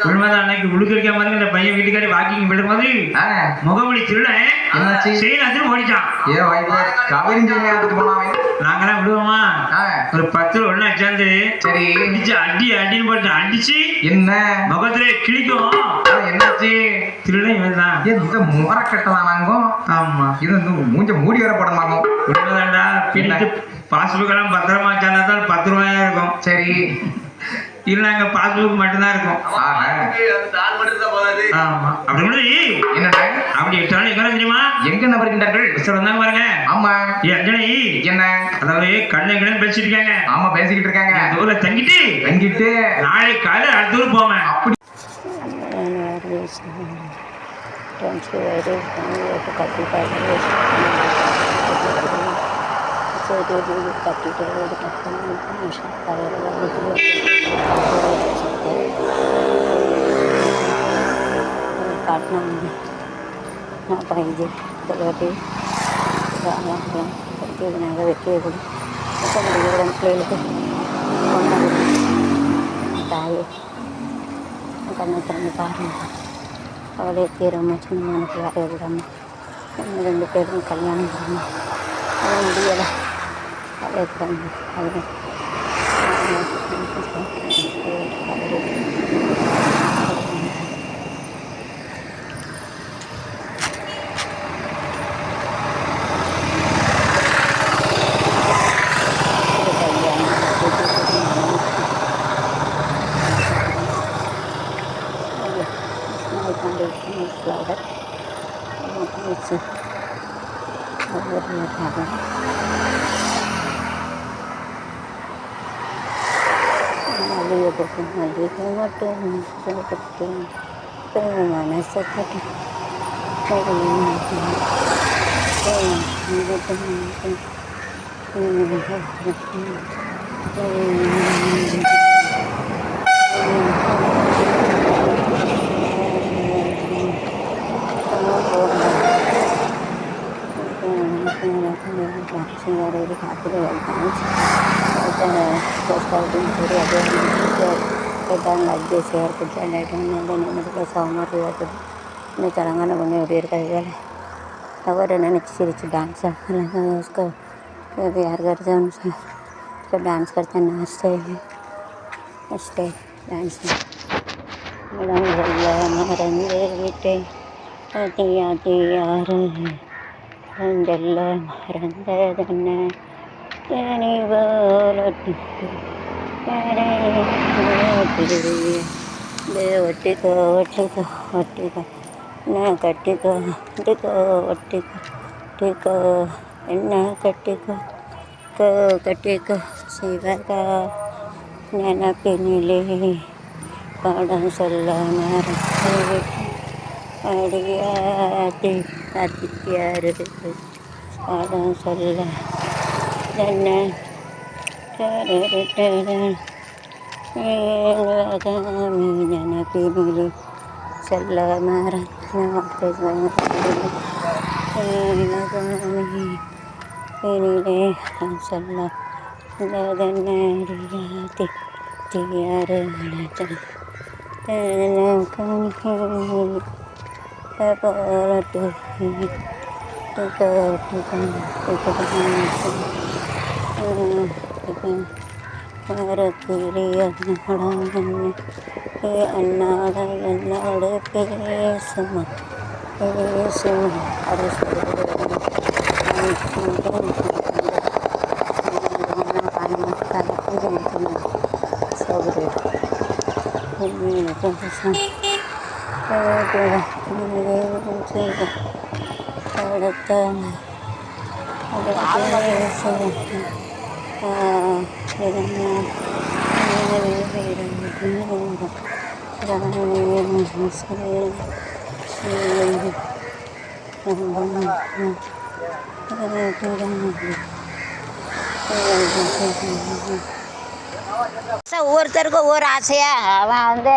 உண்மைதான். அன்னைக்கு உழுக்க மாதிரி இந்த பையன் வீட்டுக்காரி வாக்கிங் விடும் போது முகமொழி திருட செயின் எடுத்துட்டு ஓடிச்சான். ஏன் வாய்ப்பு கவிரிஞ்சவங்க எடுத்துட்டு போனாவே நாங்கெல்லாம் விடுவோமா? ஒரு 10 ஒண்ணா சேர்ந்து சரி அடின்னு போட்டு அடிச்சு என்ன முகத்திலே கிழிக்கும். என்னாச்சு? திருடன் இவன்தான். இந்த முறக்கட்டதான் வாங்கும். ஆமா இது வந்து மூஞ்ச மூடி வர போடமாகும். உண்மைதான்டா. பின்னிட்டு பாஸ்புக் எல்லாம் பத்திரமா சேர்ந்தா தான் 10 ரூபாயா இருக்கும். சரி இல்ல பாஸ்புக் மட்டும்தான் இருக்கும். ஆமா அப்படி என்னடா அப்படி எட்டாலும் எங்க தெரியுமா? எங்க நபர்கின்றார்கள் வந்தாங்க பாருங்க. ஆமா அஞ்சலி என்ன அதாவது கண்ணு பேசிட்டு இருக்காங்க. ஆமா பேசிக்கிட்டு இருக்காங்க. ஊர்ல தங்கிட்டு நாளைக்கு காலையில அடுத்த ஊர் போவேன். அப்படி கட்டிட்டு पाहिजे त्यासाठी जीवनाला व्यक्ती தாயே கண்ணத்திறந்து பாருங்க அவளே தீரமாச்சு எனக்கு வேற விடாமல் நம்ம 2 பேரும் கல்யாணம் பண்ணணும் அது முடியலை அவளே திறந்து அவளே flower it's over here happen maliya bukun maliya mattu sakattu premana sakattu Telangana కొన్ని వేరు కదా ఎవరు నచ్చి చిరిచి डांस उसको प्यार करते हैं उसको डांस करते हैं नाचते हैं डांस मरंदे बेटे तिया तियार रंजल मरंदे दन्ने तेनी बोलती ஒட்டிக்கோ ஒட்டிக்கோ ஒட்டிக்கோ என்ன கட்டிக்கோ ஒட்டிக்கோ ஒட்டிக்கோ ஒட்டிக்கோ என்ன கட்டிக்கோ கட்டிக்கோ சிவகா நினப்பினிலே பாடம் சொல்ல மறந்து அடியாட்டி அத்தியாரு பாடம் சொல்ல என்ன நினப்பினிலே சொல்ல மறந்து சொல்ல நேரியாத்தி தியாரு போலட்டு அண்ணாட என்னோட பேசுமா பேசுமா ஒவ்வொருத்தருக்கும் ஒவ்வொரு ஆசையா அவன் வந்து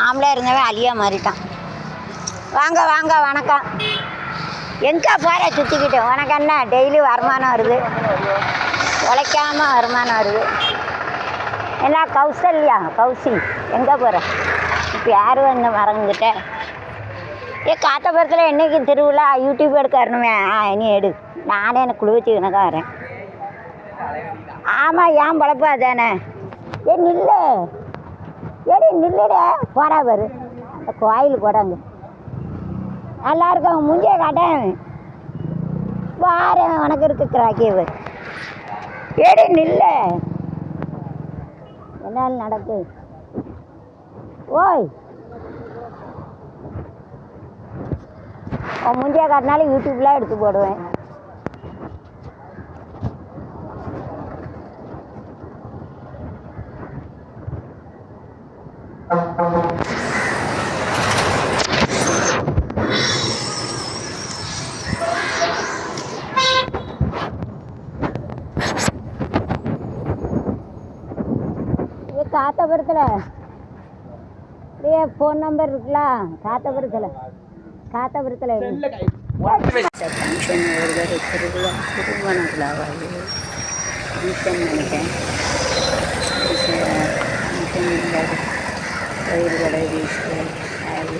ஆம்பளையாக இருந்தவன் அழியா மாறிட்டான். வாங்க வாங்க வணக்கம். எங்கே போகிற சுற்றிக்கிட்டு உனக்கு என்ன டெய்லி வருமானம் வருது, உழைக்காமல் வருமானம் வருது. என்ன கௌசல்யா கௌசி எங்கே போகிற? இப்போ யார் வந்து மறந்துக்கிட்ட? காத்தபுரத்தில் என்றைக்கு திருவிழா யூடியூப் எடுக்க வரணுமே? நீ எடு, நானே எனக்கு குளிச்சு கணக்காக வரேன். ஆமாம், ஏன் பழப்பு அதானே. நில்லு ஏடி நில்லுட போகிறா பாரு அந்த கோயிலுக்கு போடாங்க. எல்லாருக்கும் முஞ்சிய காட்டேன் வாரேன் உனக்கு இருக்கு கிராக்கியவர். ஏடி நில்லு, என்ன நடக்கு? ஓய் முஞ்சிய காட்டினாலும் யூடியூப்லாம் எடுத்து போடுவேன். காத்தபுரத்தில் அப்படியே ஃபோன் நம்பர் இருக்குல்ல காத்தபுரத்தில் ஃபங்க்ஷன் ஒருவர் திருவிழா திருமண விழாவாது ஃபங்க்ஷன் நினைக்கிறேன் ஃபங்க்ஷன் கோயில் கடை வீசு அது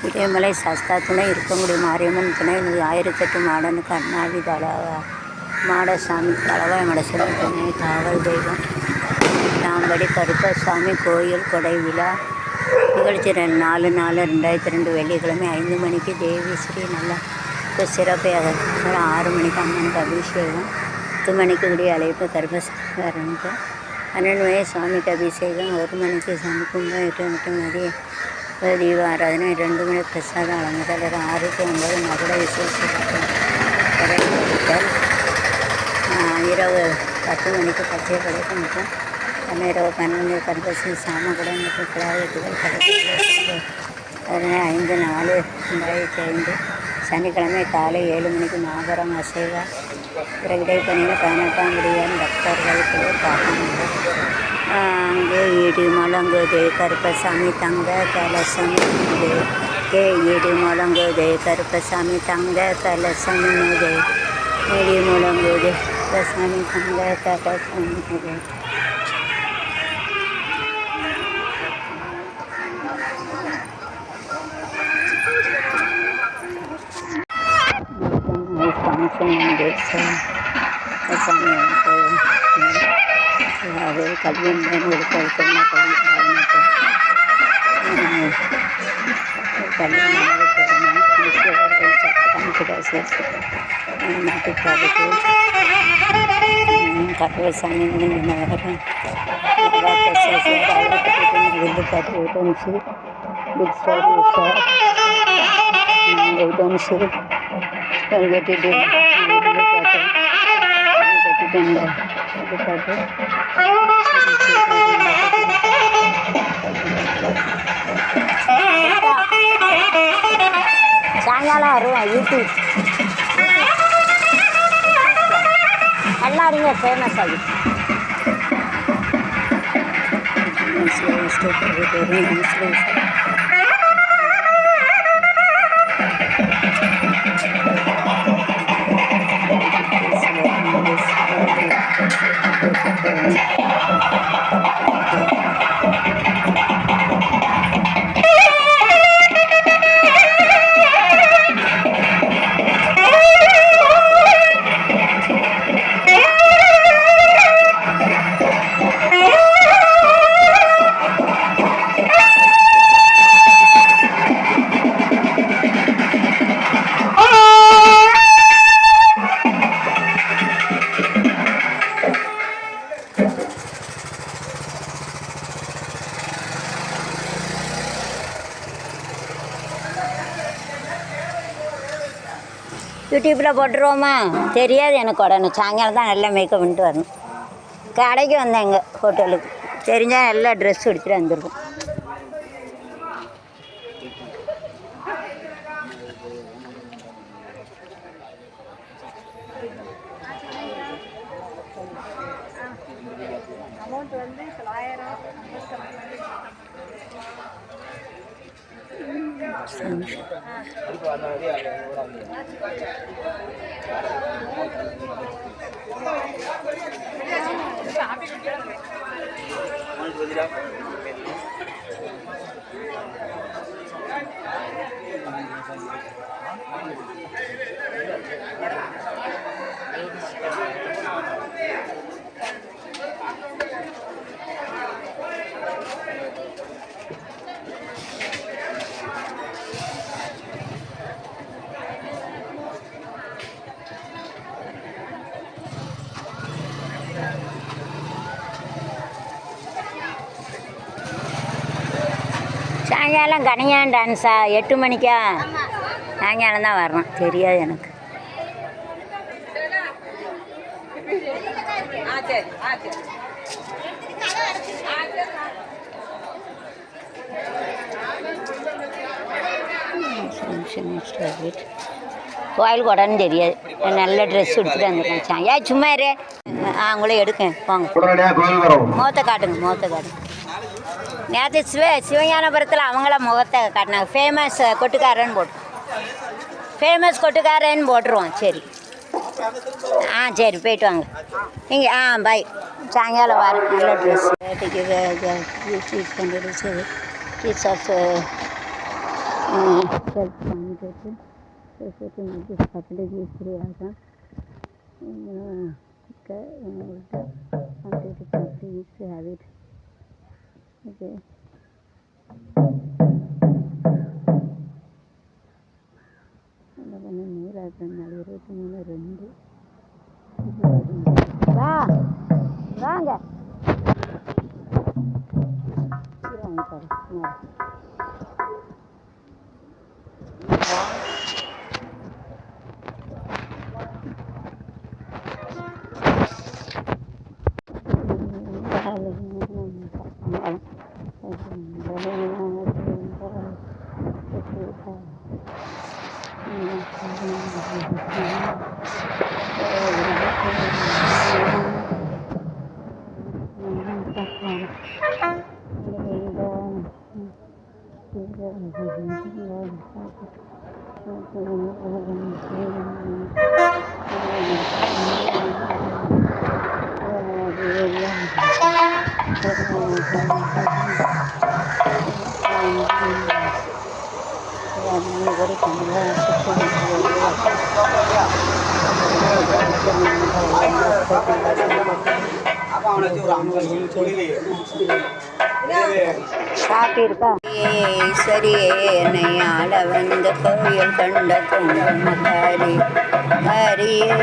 இடைமலை சாஸ்தா துணை இருக்கங்குடி மாரியம்மன் துணை 1008 மாடன் கண்ணாடி மாடசாமி தளவாய் மடசன் துணை காவல் தெய்வம் நாம்படி கருப்பசாமி கோயில் கொடை விழா நிகழ்ச்சி 4/4/2002 வெள்ளிக்கிழமை 5 மணிக்கு தேவி ஸ்ரீ நல்லா சிறப்பாக 6 மணிக்கு அம்மனுக்கு அபிஷேகம் 10 மணிக்கு கூடிய அழைப்பு கருப்பசாமிக்கு 12 மணி சுவாமிக்கு அபிஷேகம் 1 மணிக்கு சாமி கும்பம் 8 மணி தீபாராதனை 2 மணி பிரசாதம் அலங்குதல் 6 to 9 மகுட விசேஷம் இரவு 10 மணிக்கு பச்சை படைப்பு மற்றும் இரவு 12 கருப்பசி சாமகுடம் மற்றும் கிடாவெட்டுகள் கடைசி 5/4/2005 சனிக்கிழமை காலை 7 மணிக்கு மாபெரும் அசைவா பிறகு இடைப்பணியில் 18ஆம் முடியான் பக்தர்கள் பார்க்கணும். அங்கே ஈடு முழங்குதே கருப்பசாமி தங்க கலசம் ஈடு முழங்குதே கருப்பசாமி தங்க கலசம் ஈடு முழங்குதே கருப்பசாமி தங்க கலசம் அது கல்வியின் கருப்பசாமி சாயங்காலம் வருவோம் யூடியூப் எல்லாருங்க ஃபேமஸ் ஆகி யூடியூப்பில் போட்டுருவோமா தெரியாது எனக்கு உடனே சாயங்காலம் தான் நல்லா மேக்கப் பண்ணிட்டு வரணும். கடைக்கு வந்தேன் எங்கள் ஹோட்டலுக்கு தெரிஞ்சால் நல்லா ட்ரெஸ் எடுத்துகிட்டு வந்துருக்கும். அமௌண்ட் வந்து 1000 சாயங்காலம் கனியான் டான்ஸா 8 மணிக்கா? சாயங்காலம் தான் வரணும், தெரியாது எனக்கு. கோயிலுக்கு உடனே தெரியாது நல்ல ட்ரெஸ் எடுத்துட்டு வந்துருக்கேன் ஏன் சும்மா இரு உங்களே எடுக்கேன் போங்க முகத்தை காட்டுங்க நேற்று சிவஞானபுரத்தில் அவங்கள முகத்தை காட்டினாங்க ஃபேமஸ் கொட்டுக்காரன்னு போட்டுருவோம் சரி சரி போயிட்டு வாங்க நீங்கள் பாய் சாயங்காலம் வர நல்ல ட்ரெஸ் பீஸ் ஆஃப் Okay. வாங்க சாப்பிட்டிருக்கா ஈஸ்வரியே என்னை ஆள வந்த கோயில் கண்ட குங்குமக்காரி ஹரியே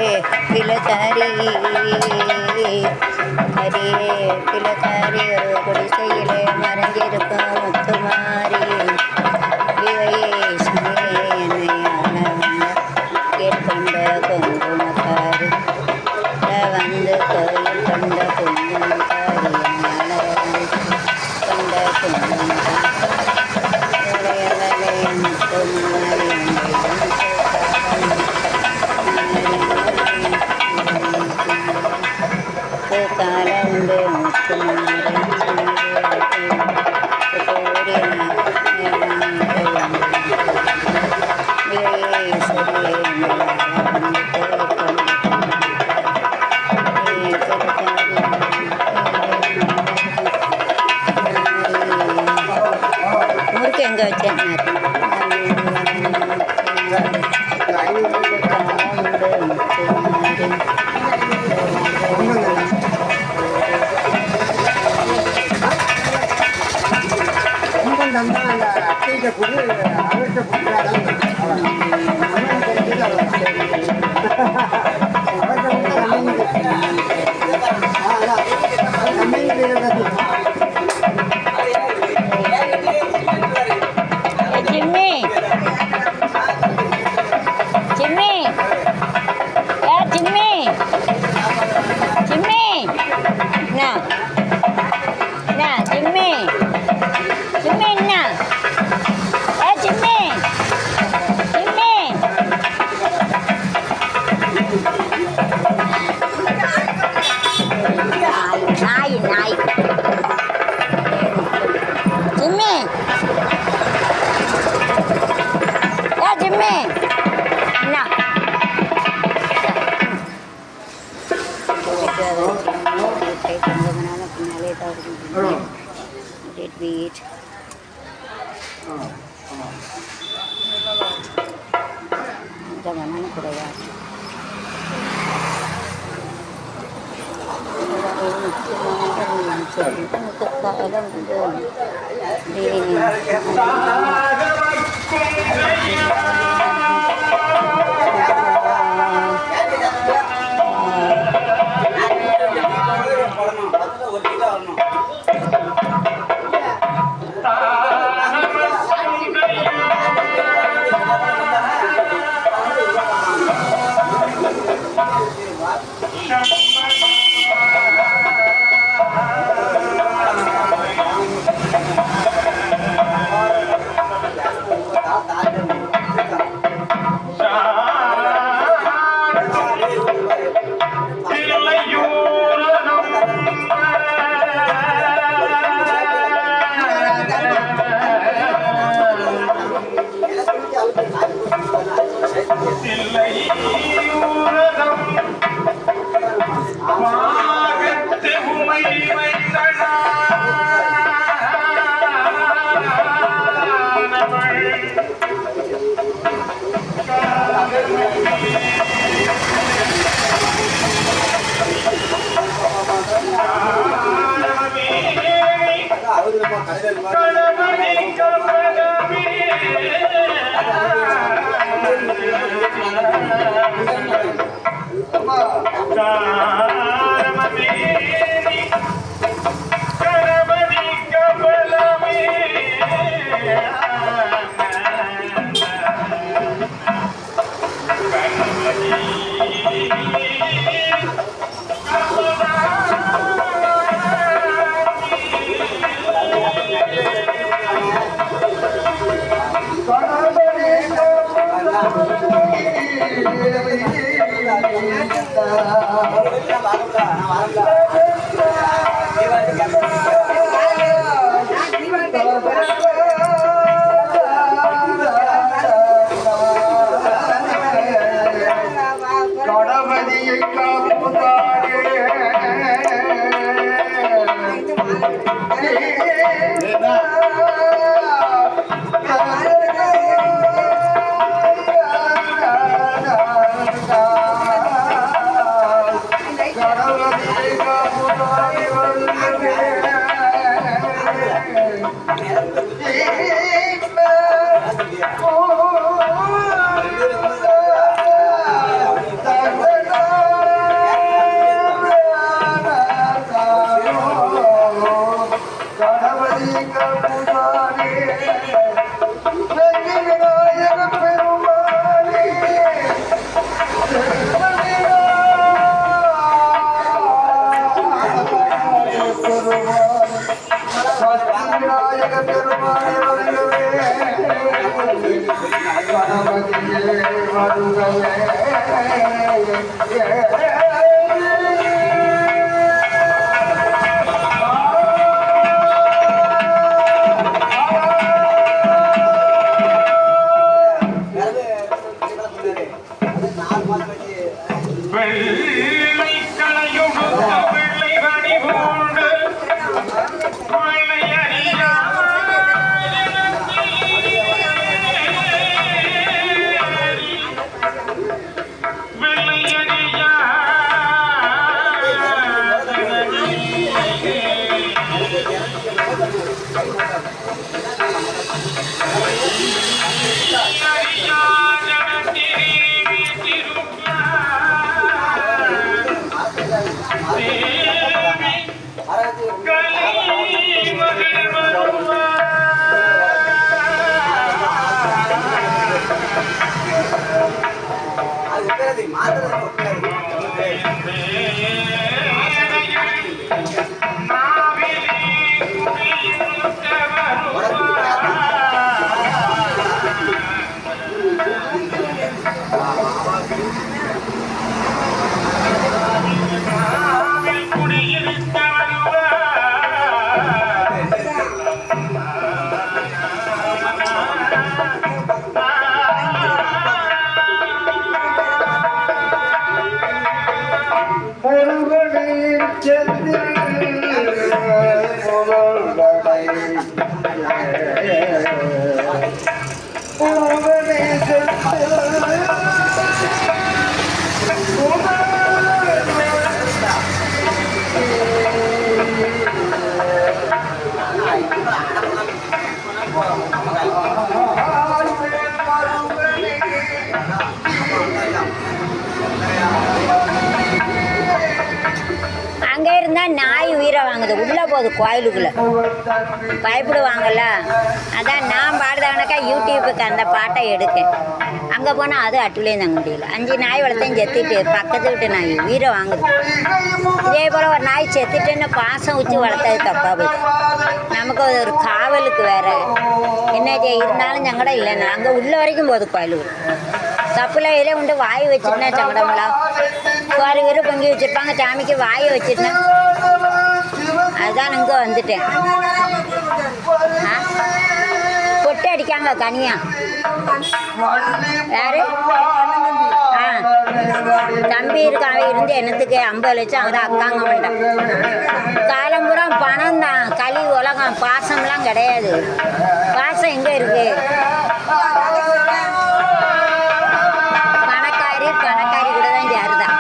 பிலகாரி ஒரு குடிசையிலே மறைஞ்சிருக்கும் முத்துமாரி ஈஸ்வரியே என்னை ஆள வந்த கேட்கொண்ட குங்குமக்காரி வந்து கோயில் கண்ட குங்குமக்காரி காலந்து முறுக்கு எங்கே வச்சேன் கணபதியை காப்புதானே அங்கே இருந்தால் நாய் உயிரை வாங்குது, உள்ளே போகுது கோயிலுக்குள்ளே, பயப்படுவாங்கல்ல. அதான் நான் பாடுதானக்கா யூடியூப்புக்கு அந்த பாட்டை எடுக்கேன். அங்கே போனால் அது அட்டுலேயும் தங்க முடியல. 5 நாய் வளர்த்தையும் செத்துட்டு, பக்கத்து வீட்டு நாய் உயிரை வாங்குது. இதே போல் ஒரு நாய் செத்துட்டுன்னு பாசம் வச்சு வளர்த்தது தப்பா போச்சு. நமக்கு ஒரு காவலுக்கு வேற என்ன இருந்தாலும் சங்கடம் இல்லைன்னா அங்கே உள்ள வரைக்கும் போகுது கோயிலுக்கு. தப்புல இதில் உண்டு வாய் வச்சுட்டுனா சங்கடம்லாம். ஒரு வீடு பொங்கி வச்சுருப்பாங்க, சாமிக்கு வாயை வச்சுட்டுனா அதுதான் இங்கே வந்துட்டேன். பொட்டு அடிக்காங்க கனியா யாரு? தம்பி இருக்காங்க இருந்து என்னத்துக்கு 50 லட்சம் அதான் அக்காங்க மாட்டேன். காலம்புறம் பணம் தான், களி உலகம், பாசம்லாம் கிடையாது. பாசம் எங்கே இருக்கு? பணக்காரி கூட தான் சேருதான்.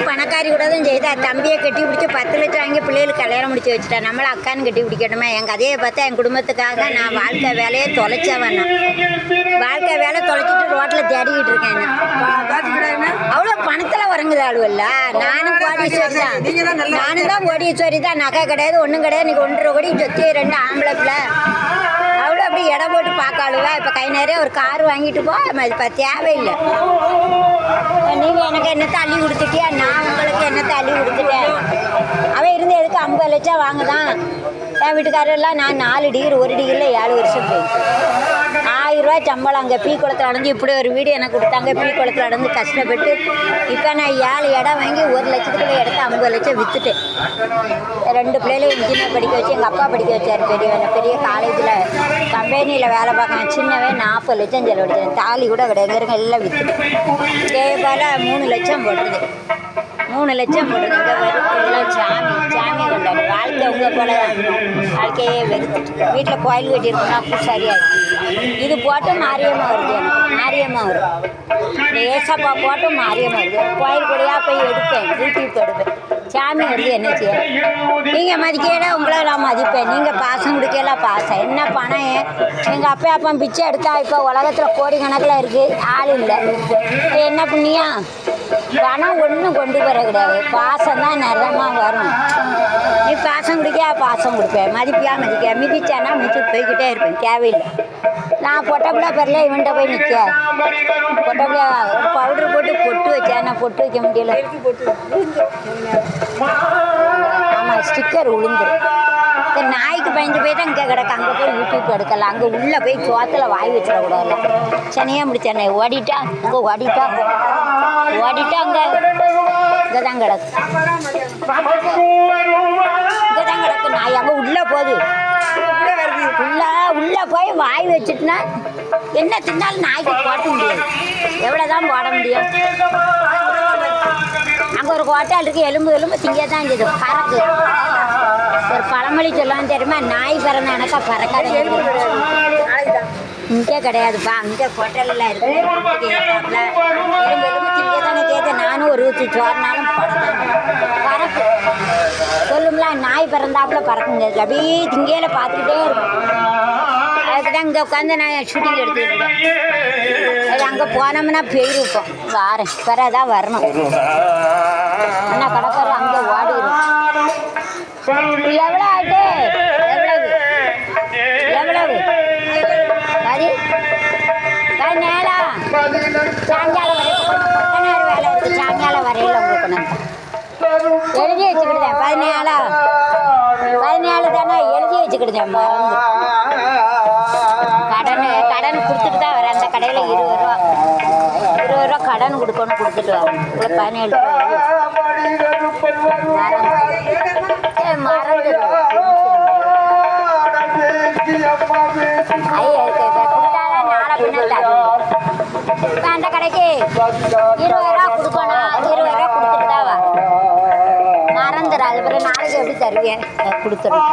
பணக்காரி கூட நல்லதும் செய்தா. தம்பியை கட்டி பிடிச்சி 10 லட்சம் வாங்கி பிள்ளைகளுக்கு கல்யாணம் முடிச்சு வச்சுட்டேன். நம்மளை அக்கான்னு கட்டி பிடிக்கணுமா? என் கதையை பார்த்தா என் குடும்பத்துக்காக நான் வாழ்க்கை வேலையை தொலைச்சவன். வாழ்க்கை வேலை தொலைச்சிட்டு ரோட்டில் தேடிக்கிட்டு இருக்கேன். அவ்வளோ பணத்தில் உறங்குது ஆளுவல்ல. நானும் கோடீஸ்வரி தான். நானும் தான் கோடீஸ்வரி தான். நகை கிடையாது, ஒன்றும் கிடையாது. இன்னைக்கு 1.5 கோடி சொத்து, 2 ஆம்பளை பிள்ளை. அவ்வளோ அப்படி இடம் போட்டு பார்க்க ஆளுவா. இப்போ கை நிறைய ஒரு கார் வாங்கிட்டு போ, இப்போ தேவையில்லை. நீங்கள் எனக்கு என்னத்தை அள்ளி கொடுத்துட்டியா, நான் உங்களுக்கு என்னத்தை அள்ளி கொடுத்துட்டேன். அவன் இருந்து எதுக்கு 50 லட்சம் வாங்குதான். என் வீட்டுக்காரெல்லாம் நான் 4 டிகிரி, 1 டிகிரியில் 7 வருஷம் போயிடுச்சு. 1000 ரூபா சம்பளம். அங்கே பீ குளத்தில் அடைஞ்சு இப்படி ஒரு வீடு எனக்கு கொடுத்தாங்க. பீ குளத்தில் அடைஞ்சு கஷ்டப்பட்டு இப்போ நான் 7 இடம் வாங்கி 1 லட்சத்துக்குள்ள எடுத்து 50 லட்சம் விற்றுட்டேன். 2 பிள்ளைகளும் இன்ஜினியர் படிக்க வச்சு எங்கள் அப்பா படிக்க வச்சார். பெரிய காலேஜில் கம்பெனியில் வேலை பார்க்கணும். சின்னவன் 40 லட்சம் செலவழிச்சேன். தாலி கூட கிடையாது, எல்லாம் விற்றுட்டேன். இதே போல் 3 லட்சம் போடுறது. 3 லட்சம் போடுறது. இங்கே வரும் சாமி கொண்டாடு. வாழ்க்கை உங்கள் போல தான். வாழ்க்கையே வெறுத்துட்டு வீட்டில் கோயில் கட்டியிருக்கோம்னா சரியாயிடும். இது போட்டு மாரியம்மா வருது. எனக்கு மாரியம்மா வரும். இந்த ஏசப்பா போட்டு மாரியம்மா வருது. கோயில் கூடயா போய் எடுப்பேன், யூடியூப் எடுப்பேன். சாமி வருது, என்ன செய்ய? நீங்கள் மதிக்கையில உங்களை நான் மதிப்பேன். நீங்கள் பாசம் கொடுக்கலாம். பாசம் என்ன பணம்? எங்கள் அப்பா பிச்சை எடுத்தா இப்போ உலகத்தில் கோடிக்கணக்கில் இருக்குது. ஆள் இல்லை. என்ன புண்ணியம்? பணம் ஒன்றும் கொண்டு வர கிடையாது. பாசம் தான் நிறையமாக வரும். நீ பாசம் குடிக்க பாசம் கொடுப்பேன். மதிப்பியா மதிக்க மிதிச்சானா மிதிச்சு போய்கிட்டே இருப்பேன். தேவையில்லை. நான் பொட்டப்பிள்ளை பெறல இவன்கிட்ட போய் நிற்க. பொட்டப்பிள்ளையா ஒரு பவுட்ரு போட்டு பொட்டு வச்சேன். நான் பொட்டு வைக்க முடியல. ஆமாம், ஸ்டிக்கர் விழுந்துடும். இந்த நாய்க்கு பயந்து போய் தான் இங்கே கிடக்கு. அங்கே போய் யூடியூப் எடுக்கலாம். அங்கே உள்ளே போய் சோத்தில் வாய் வச்சிடக்கூடாது. சனியாக முடிச்சேன். ஓடிட்டா அங்கே ஓடிட்டா அங்கே இங்கே தான் கிடக்கு. இங்கே தான் கிடக்கு நாய். அங்கே உள்ளே போகுது. உள்ளே போய் வாய் வச்சுட்டுனா என்ன தின்னாலும் நாய்க்கு போட்ட முடியாது. எவ்வளோ தான் போட முடியும்? அங்கே ஒரு ஹோட்டல் இருக்குது. எலும்பு திங்க தான் செய்யுது. பறக்கு. ஒரு பழமொழி சொல்லலாம் தெரியுமா? நாய் பிறந்த எனக்கா பறக்காத. இங்கே கிடையாதுப்பா. அங்கே ஹோட்டலில் இருக்குது. எலும்பு திங்க தானே கேட்க. நானும் ஒரு ஊற்றி சோறுனாலும் பறக்கு. சொல்லுங்களா, நாய் பிறந்தாப்புல பறக்குங்க. அப்படியே திங்கையில பார்த்துக்கிட்டே இருக்கும். அதுக்கு தான் இங்கே உட்காந்து நான் ஷூட்டிங் எடுத்துக்கிட்டு இருக்கேன். அது அங்கே போனோம்னா போயிருப்போம். வாரேன் பிறதான் வரணும். ஆனால் கடற்கரை அங்கே ஓடிடும். எவ்வளோ ஆகிட்டு? எவ்வளவு சரி நேரா சாயங்காலம் வரைக்கும் கொஞ்ச நேரம் வேலை இருக்குது. சாயங்காலம் வரையில் உங்களுக்கு நான் எழுதி வச்சுக்கிட்டேன். 17 தானே எழுதி வச்சுக்கிட்டேன். மறந்து கடன் கொடுத்துட்டு தான் வரேன். அந்த கடையில் 20 ரூபா கடன் கொடுக்கணும். கொடுத்துட்டு வரேன். 17 மறந்து கொடுத்தாலும் நாளை பின்ன அந்த கடைக்கு 20 ரூபா கொடுக்கணும். 20 ரூபா கொடுத்துட்டு தான் வா. மறந்துடும். அது பிறகு நாளைக்கு எப்படி தருவேன்? கொடுத்துடும்.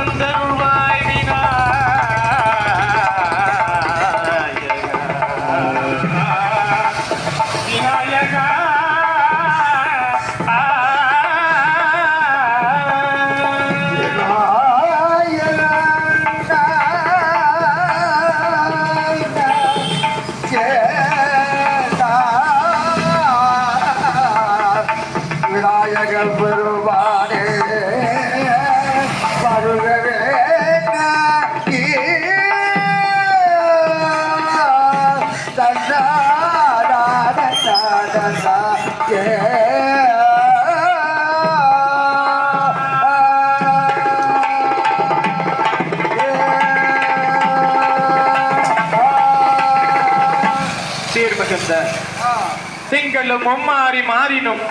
தந்தருள்வாய் விநாயகா விநாயகர் பெருமானே வருகவே சீர்மிகுந்த திங்களும் மும்மாறி மாறினும்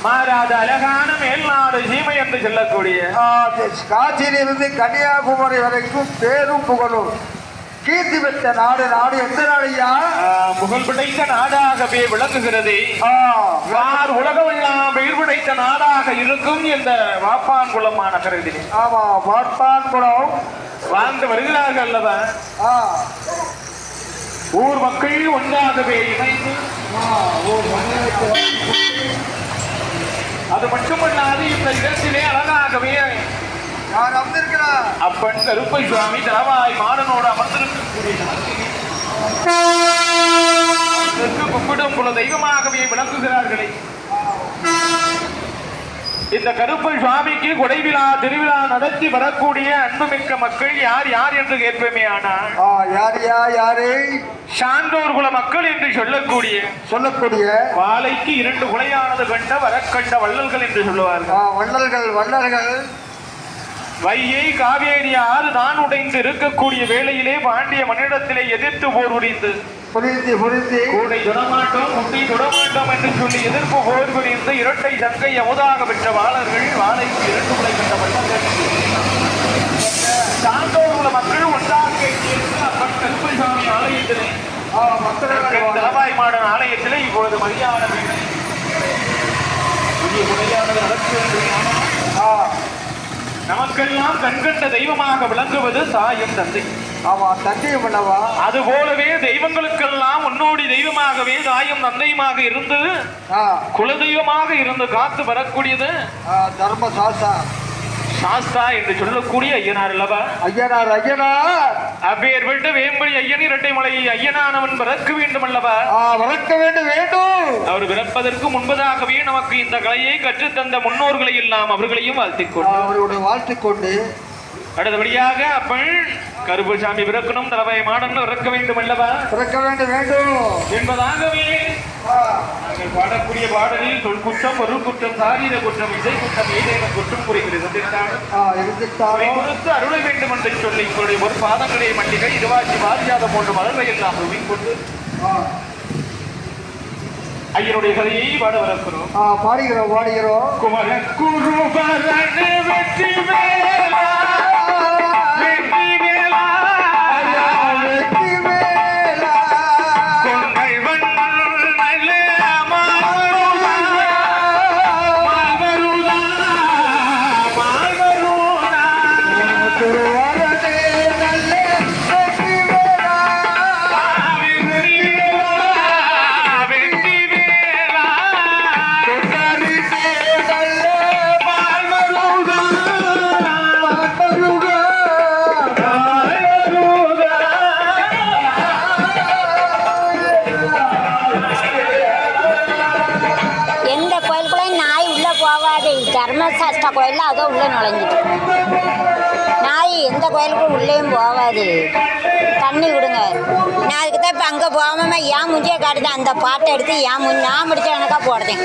மாறாத அழகான மேல்நாடு சீமை என்று சொல்லக்கூடிய காட்சியிலிருந்து கன்னியாகுமரி வரைக்கும் பேரும் புகழும் கீர்த்தி பெற்ற நாடு எந்த நாடையா புகழ் படைத்த நாடாகவே விளங்குகிறது உலகமெல்லாம் பெயர் படைத்த நாடாக இருக்கும் இந்த வாப்பான்குளம் நகரத்திலே. ஆமா, வாப்பான்குளம் வாழ்ந்து வருகிறார்கள் அல்லவா? ஊர் மக்கள் ஒன்றாகவே இணைந்து அது மட்டுமல்லாது இந்த இடத்திலே அழகாகவே அப்பன் கருப்பை சுவாமி தலவாய் மாடனோடு அமர்ந்திருக்கக்கூடிய கும்பிடும் குல தெய்வமாகவே விளங்குகிறார்களே. இந்த கருப்பை சுவாமிக்கு கொடைவிழா திருவிழா நடத்தி வரக்கூடிய அன்புமிக்க மக்கள் யார் யார் என்று கேட்போமே. ஆனால் யாரு சான்றோர் குல மக்கள் என்று சொல்லக்கூடிய வாழைக்கு 2 குலையானது கண்ட வரக்கண்ட வள்ளல்கள் என்று சொல்லுவார்கள். வள்ளல்கள் வையை காவேரி ஆறு தான் உடைந்து இருக்கக்கூடிய வேளையிலே பாண்டிய மன்னிடத்திலே எதிர்த்து போர் புரிந்து கூடை தொடமாட்டோம் முட்டி தொடமாட்டோம் என்று சொல்லி எதிர்ப்பு போர் புரிந்து இரட்டை சங்கை அமுதாக பெற்ற வாழர்கள் வாழைக்கு 2 குலை கண்ட வள்ளல்கள் சான்றோர் குல மக்கள் ஒன்றாக அப்பன் கருப்பை சுவாமி ஆலயத்திலே தலவாய் மாடன் ஆலயத்திலே இப்பொழுது மதியான புதிய முறையானது நடக்க வேண்டும். நமக்கெல்லாம் கண்கண்ட தெய்வமாக விளங்குவது தாயும் தந்தை. தந்தையும் அல்லவா? அது போலவே தெய்வங்களுக்கெல்லாம் முன்னோடி தெய்வமாகவே தாயும் தந்தையுமாக இருந்து குலதெய்வமாக இருந்து காத்து வரக்கூடியது தர்ம சாஸ்தா என்று சொல்லக்கூடிய ஐயனார் அல்லவா? ஐயனார் அப்பேர் விட்டு வேம்படி ஐயன் இரட்டைமலை ஐயனானவன் பிறக்க வேண்டும் அல்லவா? வளர்க்க வேண்டும். அவர் பிறப்பதற்கு முன்பதாகவே நமக்கு இந்த கலையை கற்றுத்தந்த முன்னோர்களை எல்லாம் அவர்களையும் வாழ்த்திக்கொண்டு அடுத்தபடியாக அப்பன் கருப்பசாமி பிறக்கணும் தலவாய் மாடன் இறக்க வேண்டும் அல்லவா? பிறக்க வேண்டும் என்பதாகவே நாங்கள் பாடக்கூடிய பாடலில் சொல் குற்றம் பொருள் குற்றம் சாரீர குற்றம் இசை குற்றம் ஏதேனும் குற்றம் குறிக்கிறது கொடுத்து அருள வேண்டும் என்று சொல்லி உங்களுடைய ஒரு பாதங்களை மண்டிகை இருவாட்சி பாரியாதம் போன்ற மலர்வை எல்லாம் கொண்டு ஐயனுடைய கதையை பாட வரக்கிறோம். பாடுகிறோம். குமர குரு வெற்றி வேலா தர்மசாஸ்திர கோயிலில் அதோ உள்ளே நுழைஞ்சிட்டு நாய் எந்த கோயிலுக்கும் உள்ளேயும் போகாது. தண்ணி விடுங்க. நான் அதுக்கு தான் இப்போ அங்கே போகாமல் ஏன் முஞ்சியை காட்டுதேன். அந்த பாட்டை எடுத்து நான் முடிச்ச எனக்கா போடுறேன்.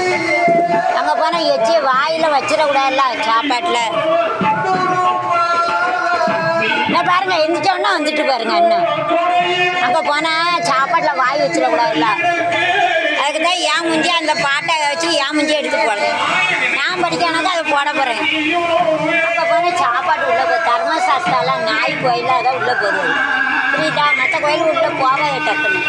அங்கே போனால் எச்சி வாயில் வச்சிடக்கூடாதுல்ல சாப்பாட்டில். நான் பாருங்க எந்திரிச்சோன்னா வந்துட்டு பாருங்க இன்னும் அங்கே போனால் சாப்பாட்டில் வாய் வச்சிடக்கூடாதுல்ல. அதுக்கு தான் ஏன் முஞ்சி அந்த பாட்டை வச்சு ஏன் முஞ்சி எடுத்து போடுறேன். நான் படிக்கானது அதை போட போகிறேன். அங்கே போனால் சாப்பாடு உள்ளே போகுது. தர்மசாஸ்திரம் நாய் கோயிலில் அதான் உள்ளே போகுது. புரியுதா? மற்ற கோயில் உள்ளே போவே டக்குன்னு.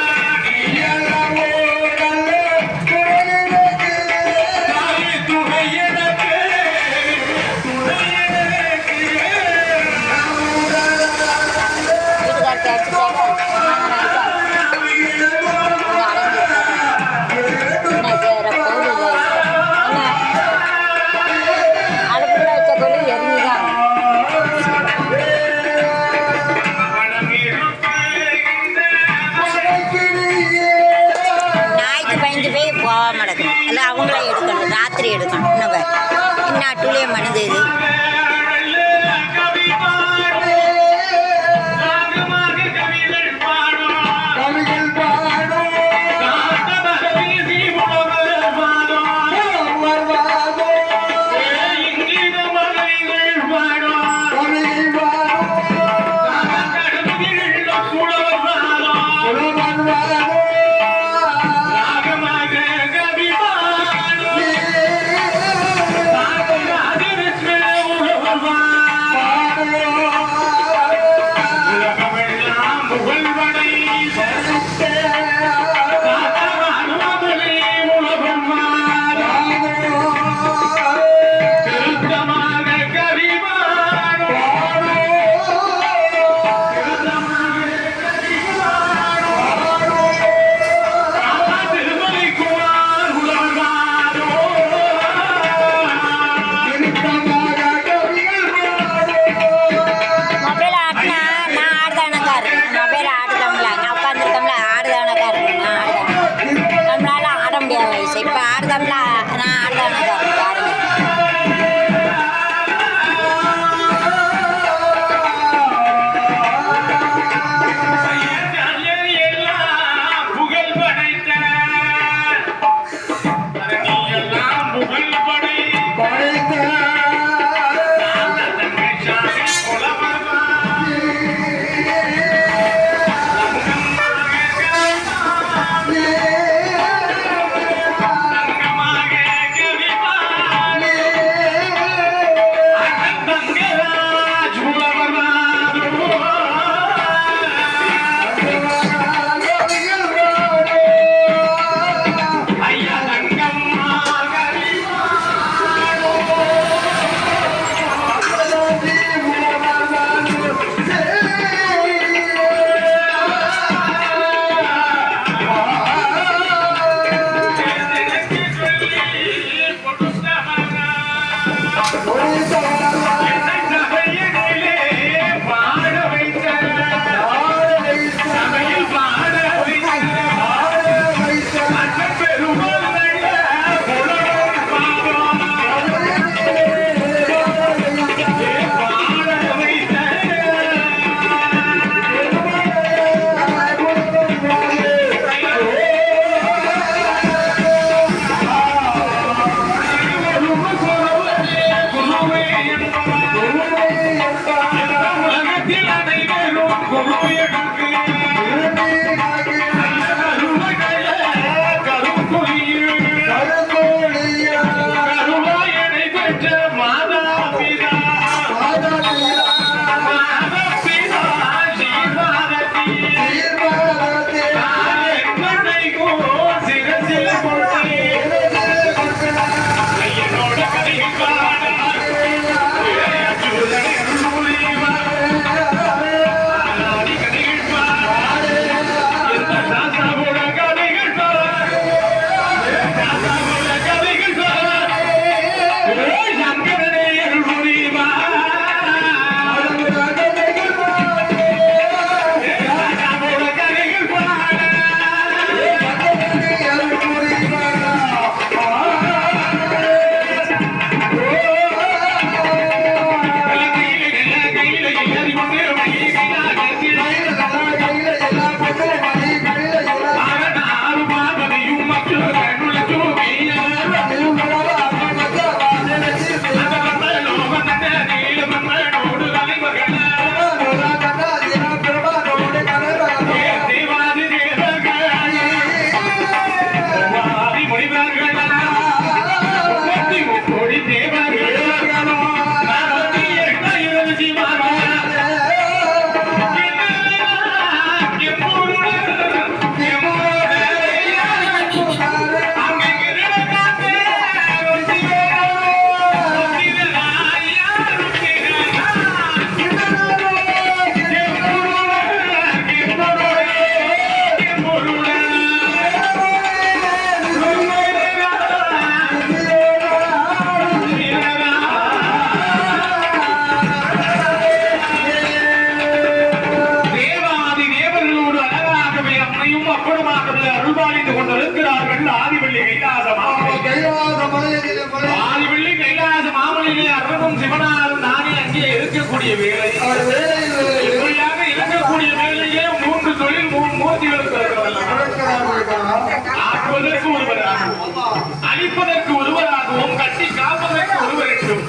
அழிப்பதற்கு ஒருவராகவும் கட்டி காப்பதற்கு ஒருவர் என்றும்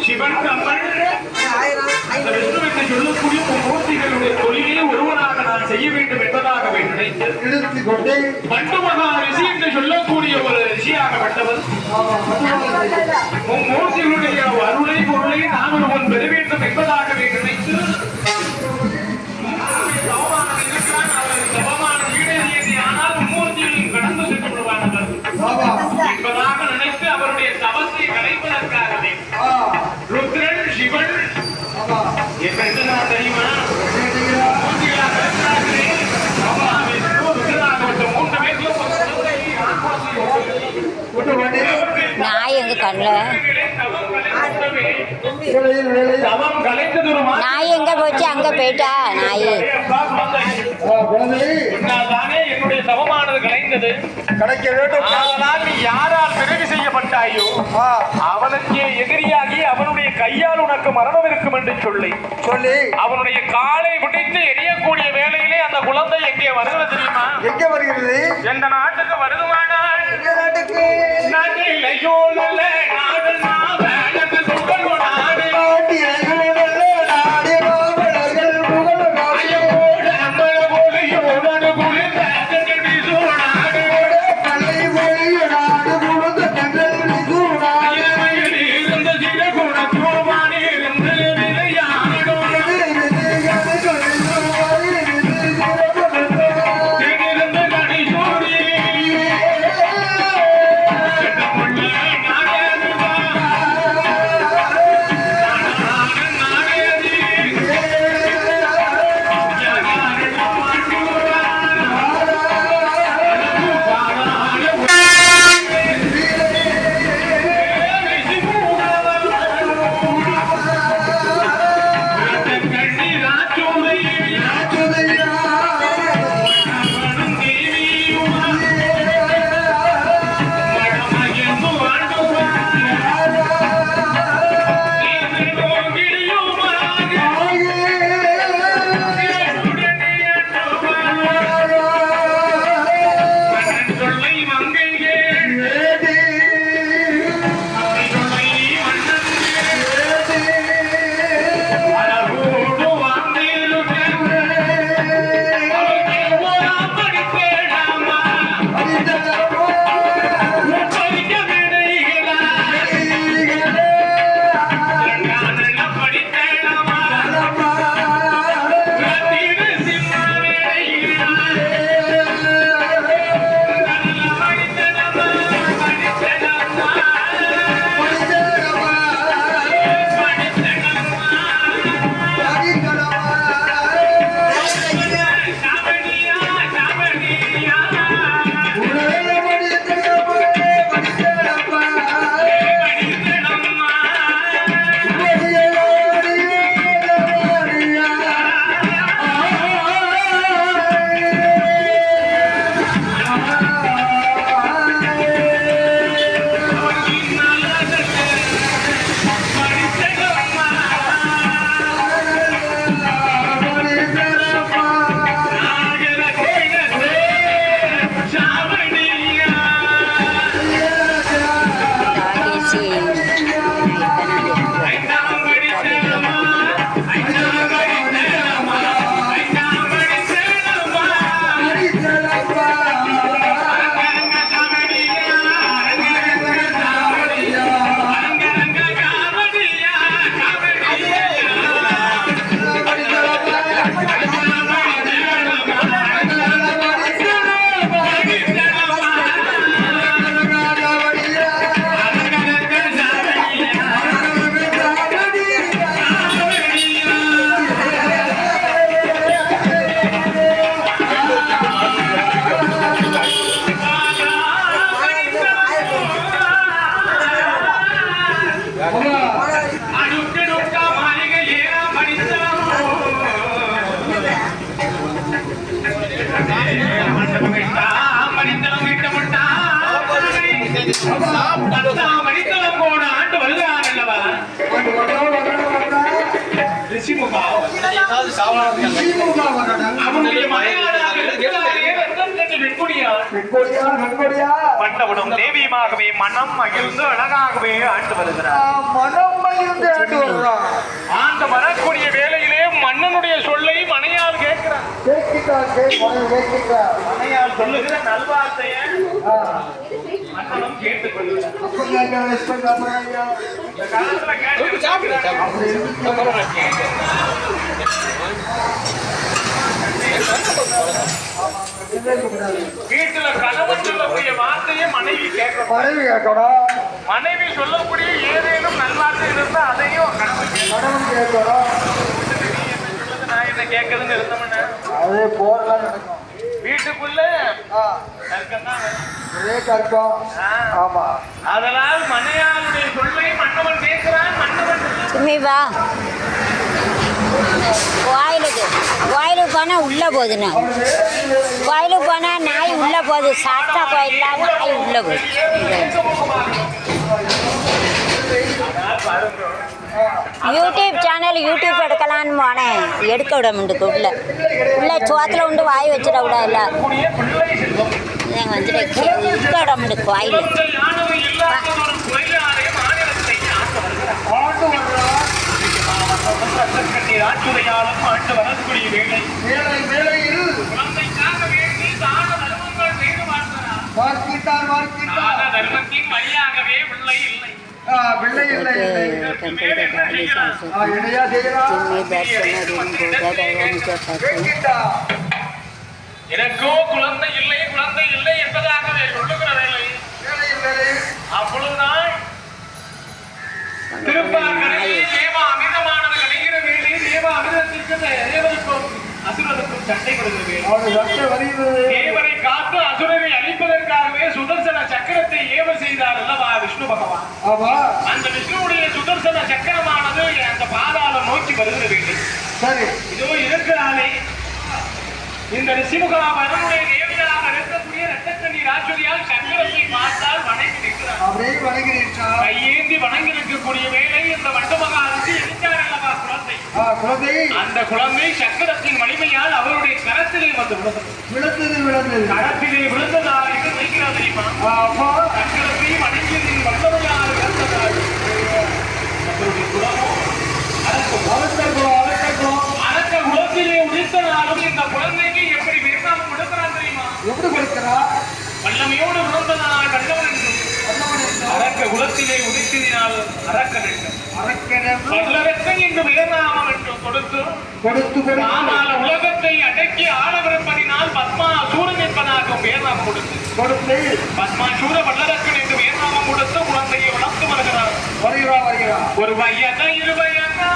சிவன் அம்மன் விஷ்ணு என்று சொல்லக்கூடிய மூர்த்திகளுடைய தொழிலே ஒருவராக நான் செய்ய வேண்டும் என்பதாகவே நினைத்து பண்டு மகா ரிஷி என்று சொல்லக்கூடிய ஒரு ரிஷியாகப்பட்டவர் மூர்த்திகளுடைய அருளை பொருளை நான் ஒருவன் பெற வேண்டும் என்பதாகவே நினைத்து என்பதாக நினைத்து அவருடைய தவத்தை கலைப்பதற்காகவே ருத்ரன் சிவன் என்ன தெரியுமா நாய் எங்க கண்ணில் நாய் எங்க போச்சு அங்க போயிட்டா நாய் என்னுடைய தவமானது கலைந்தது கிடைக்க வேண்டும். நீ யாரால் பிறகு செய்யப்பட்டாயோ அவனுக்கே எதிரியாகி அவனுடைய கையால் உனக்கு மரணம் இருக்கும் என்று சொல்லி அவனுடைய காலை பிடித்து எரியக்கூடிய வேளையிலே அந்த குழந்தை எங்கே வருகிறது தெரியுமா? எங்க வருகிறது? எந்த நாட்டுக்கு வருதுமானால் நாட்டிலையோ நல்ல நாடு நாடு சொல்லுங்க நாடு நாடு மண்டபனும் தேவியுமாகவே மனம் மகிழ்ந்து அழகாகவே ஆண்டு வருகிறார். ஆண்டு வரக்கூடிய வேளையிலே மன்னனுடைய சொல்லை மனையால் கேட்கிறார். மனையால் சொல்லுகிற நல்வார்த்தையை மன்னனும் கேட்டுக்கொள்கிறார். இந்த காலத்துல வீட்டுல கணவன் சொல்லக்கூடிய வார்த்தையை மனைவி கேட்கணும். மனைவி சொல்லக்கூடிய ஏதேனும் நல்வார்த்தை இருந்தா அதையும் கணவன் கேட்கணும். நான் என்ன கேட்கறதுன்னு இருந்தோம்னா அதே போர்லாம் நடக்கும். வீட்டுக்குள்ள அதனால் மனையாளுடைய சொல்லை மன்னவன் கேட்கிறான். மன்னவன் சுமிவா கோயிலுக்கு போனால் உள்ளே போகுதுண்ணா. கோயிலுக்கு போனால் நாய் உள்ளே போகுது. சாஸ்தா கோயிலில் நாய் உள்ளே போகுது. யூடியூப் சேனல் யூடியூப் எடுக்கலான்னு போனேன். எடுக்க விட முடியுது. உள்ள சோத்தில் உண்டு வாய் வச்சிட விட இல்லை வந்துட்டு இருக்க விட முடியுது கோயில். ஆட்சியாலும் ஆண்டு வரக்கூடிய வேளையில் குழந்தைக்காக வேண்டி தான தர்மங்கள் செய்து பார்க்கிறார். தர்மத்தின் வழியாகவே பிள்ளை இல்லை. எனக்கோ குழந்தை இல்லை என்பதாகவே சொல்லுகிற வேலை. அப்பொழுதுதான் திருப்பார்கடலிலே தேவ அமிர்தமானது கிடைக்கிற வேலை. தேவ அமிர்தத்திற்கு தேவருக்கும் அசுரருக்கும் சண்டை வருகிறது. தேவரை காத்து அசுரரை அழிப்பதற்காகவே சுதர்சன சக்கரத்தை ஏவ செய்தார் அல்லவா விஷ்ணு பகவான். அந்த விஷ்ணுவுடைய சுதர்சன சக்கரமானது அந்த பாதாளம் நோக்கி வருகிற வேலை. இதோ இருக்கிறானே இந்த ரிஷிமுகாவனுடைய தேவியாக இருக்கக்கூடிய இரட்டக்கண்ணி ராஜ்வதியால் சக்கரத்தை பார்த்தால் வணங்கி நிற்கிறார். கையேந்தி வணங்கி இருக்கக்கூடிய வேலை இந்த வண்டமகாலுக்கு எரிச்சார் அல்லவா குழந்தை. அந்த குழந்தை சக்கரத்தின் வலிமையால் அவருடைய கரத்திலே வந்து விழுந்தது. கரத்திலே விழுந்ததால் இது நினைக்கிறார் தெரியுமா? சக்கரத்தை வணங்கியதின் வல்லமையால் இறந்ததால் அவருடைய குலமோ அரக்க குலத்திலே உதித்தனாலும் இந்த குழந்தைக்கு எப்படி வேண்டாமல் கொடுக்கிறான் தெரியுமா? எப்படி கொடுக்கிறார்? வல்லமையோடு விழுந்ததனால் கண்டவன் என்றும் அரக்க குலத்திலே உதித்தினால் அரக்கன் என்றும் வல்லரக்கன் என்று வேறாமல் என்றும் கொடுத்து ஆனால் உலகத்தை அடக்கி ஆளவிருப்பதினால் பத்மாசூரன் என்பதாகவும் வேறாமம் கொடுத்து பத்மாசூர வல்லரக்கன் என்று வேறாமம் கொடுத்து குழந்தையை வளர்த்து வருகிறார். ஒரு வயதா இரு வயதா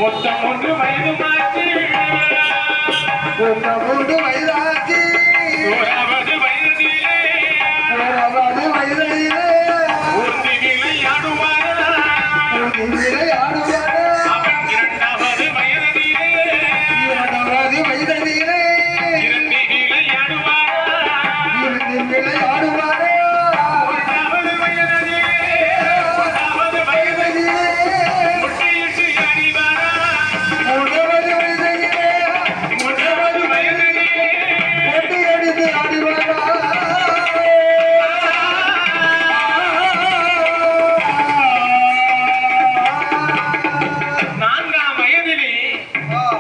மொத்தம் 1 வயது மாற்றி 1 வயதாச்சு 1வது வயதிலே ஊர்ந்து விளையாடுவாரா அவன் 2வது வயதிலே இருந்து விளையாடுவாரா 3வது வயதிலே முட்டையிட்டு அடிவாரா 3வது வயதிலே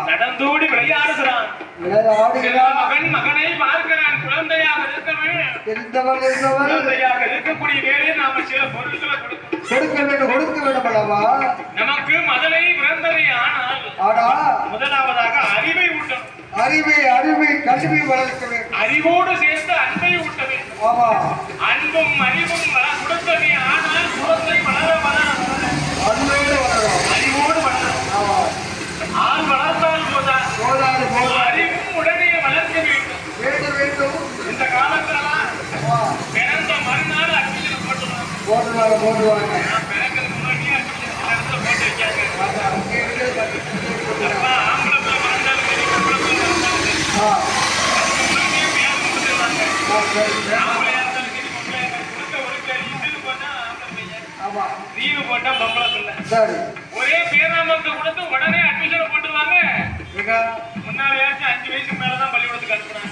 நடந்தோடி விளையாடுகிறான். மகன் மகனை பார்க்கிறான். குழந்தையாக இருக்கக்கூடிய வேலையை நாம சில பொருட்களை கொடுக்க வேண்டும் அல்லவா? நமக்கு முதலை பிறந்ததை ஆனால் முதலாவதாக அறிவை ஊட்டும். அறிவை கல்வி வளர்க்க வேண்டும். அறிவோடு சேர்த்து அன்பை ஊட்ட வேண்டும். அன்பும் அறிவும் கொடுத்ததை ஆனால் குழந்தை வளர அறிவோடு வளரும். ஆள் வளர்த்தால் போதாது அறிவும் உடனே வளர்க்க வேண்டும். இந்த காலத்துல போட்டுருவாங்க லீவு போட்டா பம்பளம் இல்ல சரி ஒரே பேராமத்தை கொடுத்து உடனே அட்மிஷன் போட்டுருவாங்க முன்னாலேயாச்சும் 5 வயசுக்கு மேலதான் பள்ளிக்கூடத்துக்கு அனுப்புறாங்க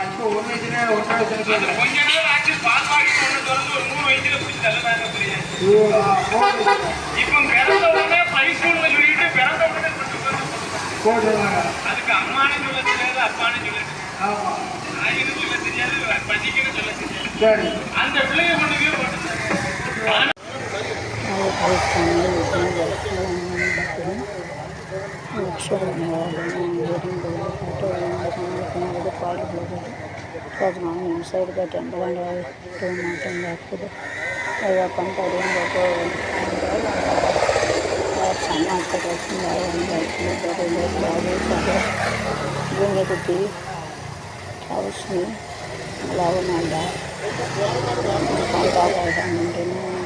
இப்போ 1 வயசுல 1 வயசுல அது கொஞ்ச நாள் ஆச்சு பால்வாடி ஒண்ணு திறந்து ஒரு 3 வயசுல பிடிச்சி தள்ளுறாங்க இப்ப பிறந்த உடனே பிளை ஸ்கூல்ல சொல்லிட்டு பிறந்த உடனே போட்டுருவாங்க அதுக்கு அம்மானு சொல்ல தெரியாது அப்பான்னு சொல்ல ஆமா ஆயிரம் சொல்ல தெரியாது பசிக்கன்னு சொல்ல தெரியாது சரி அந்த பிள்ளைய கொண்டு போட்டு సైడ్ పెట్టండి టూ మాత్రం కాకపోతే ఏదో పంట సమాజం గుండె హౌస్ని లాభమండ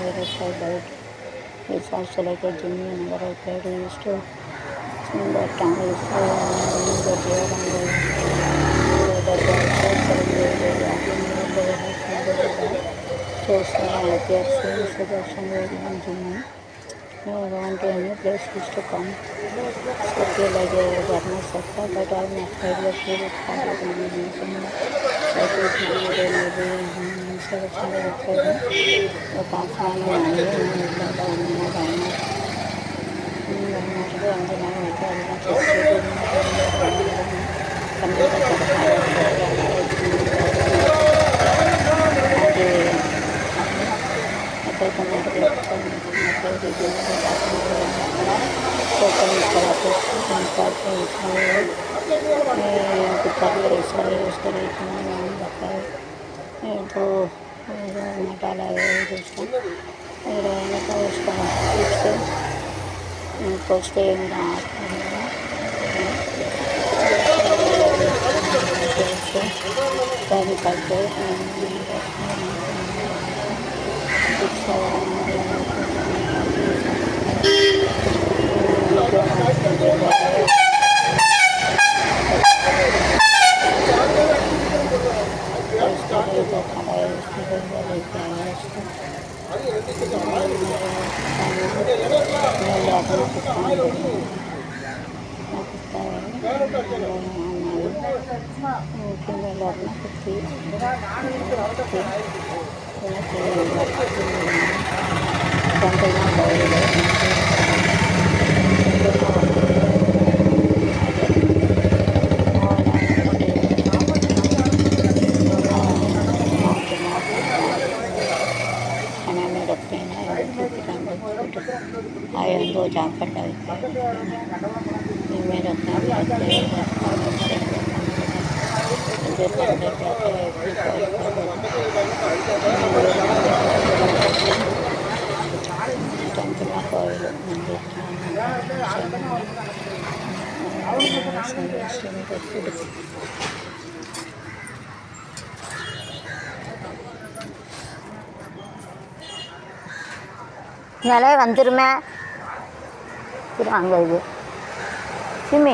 వేరే సైడ్ బయట ఈ సంస్థలైతే జిమ్మి నెంబర్ అయిపోయాడు ఇష్టం want to any places to come. So feel like a government sector, but I am afraid that we will have to be using நிலைய வந்துருமே வாங்க இது சிம்மி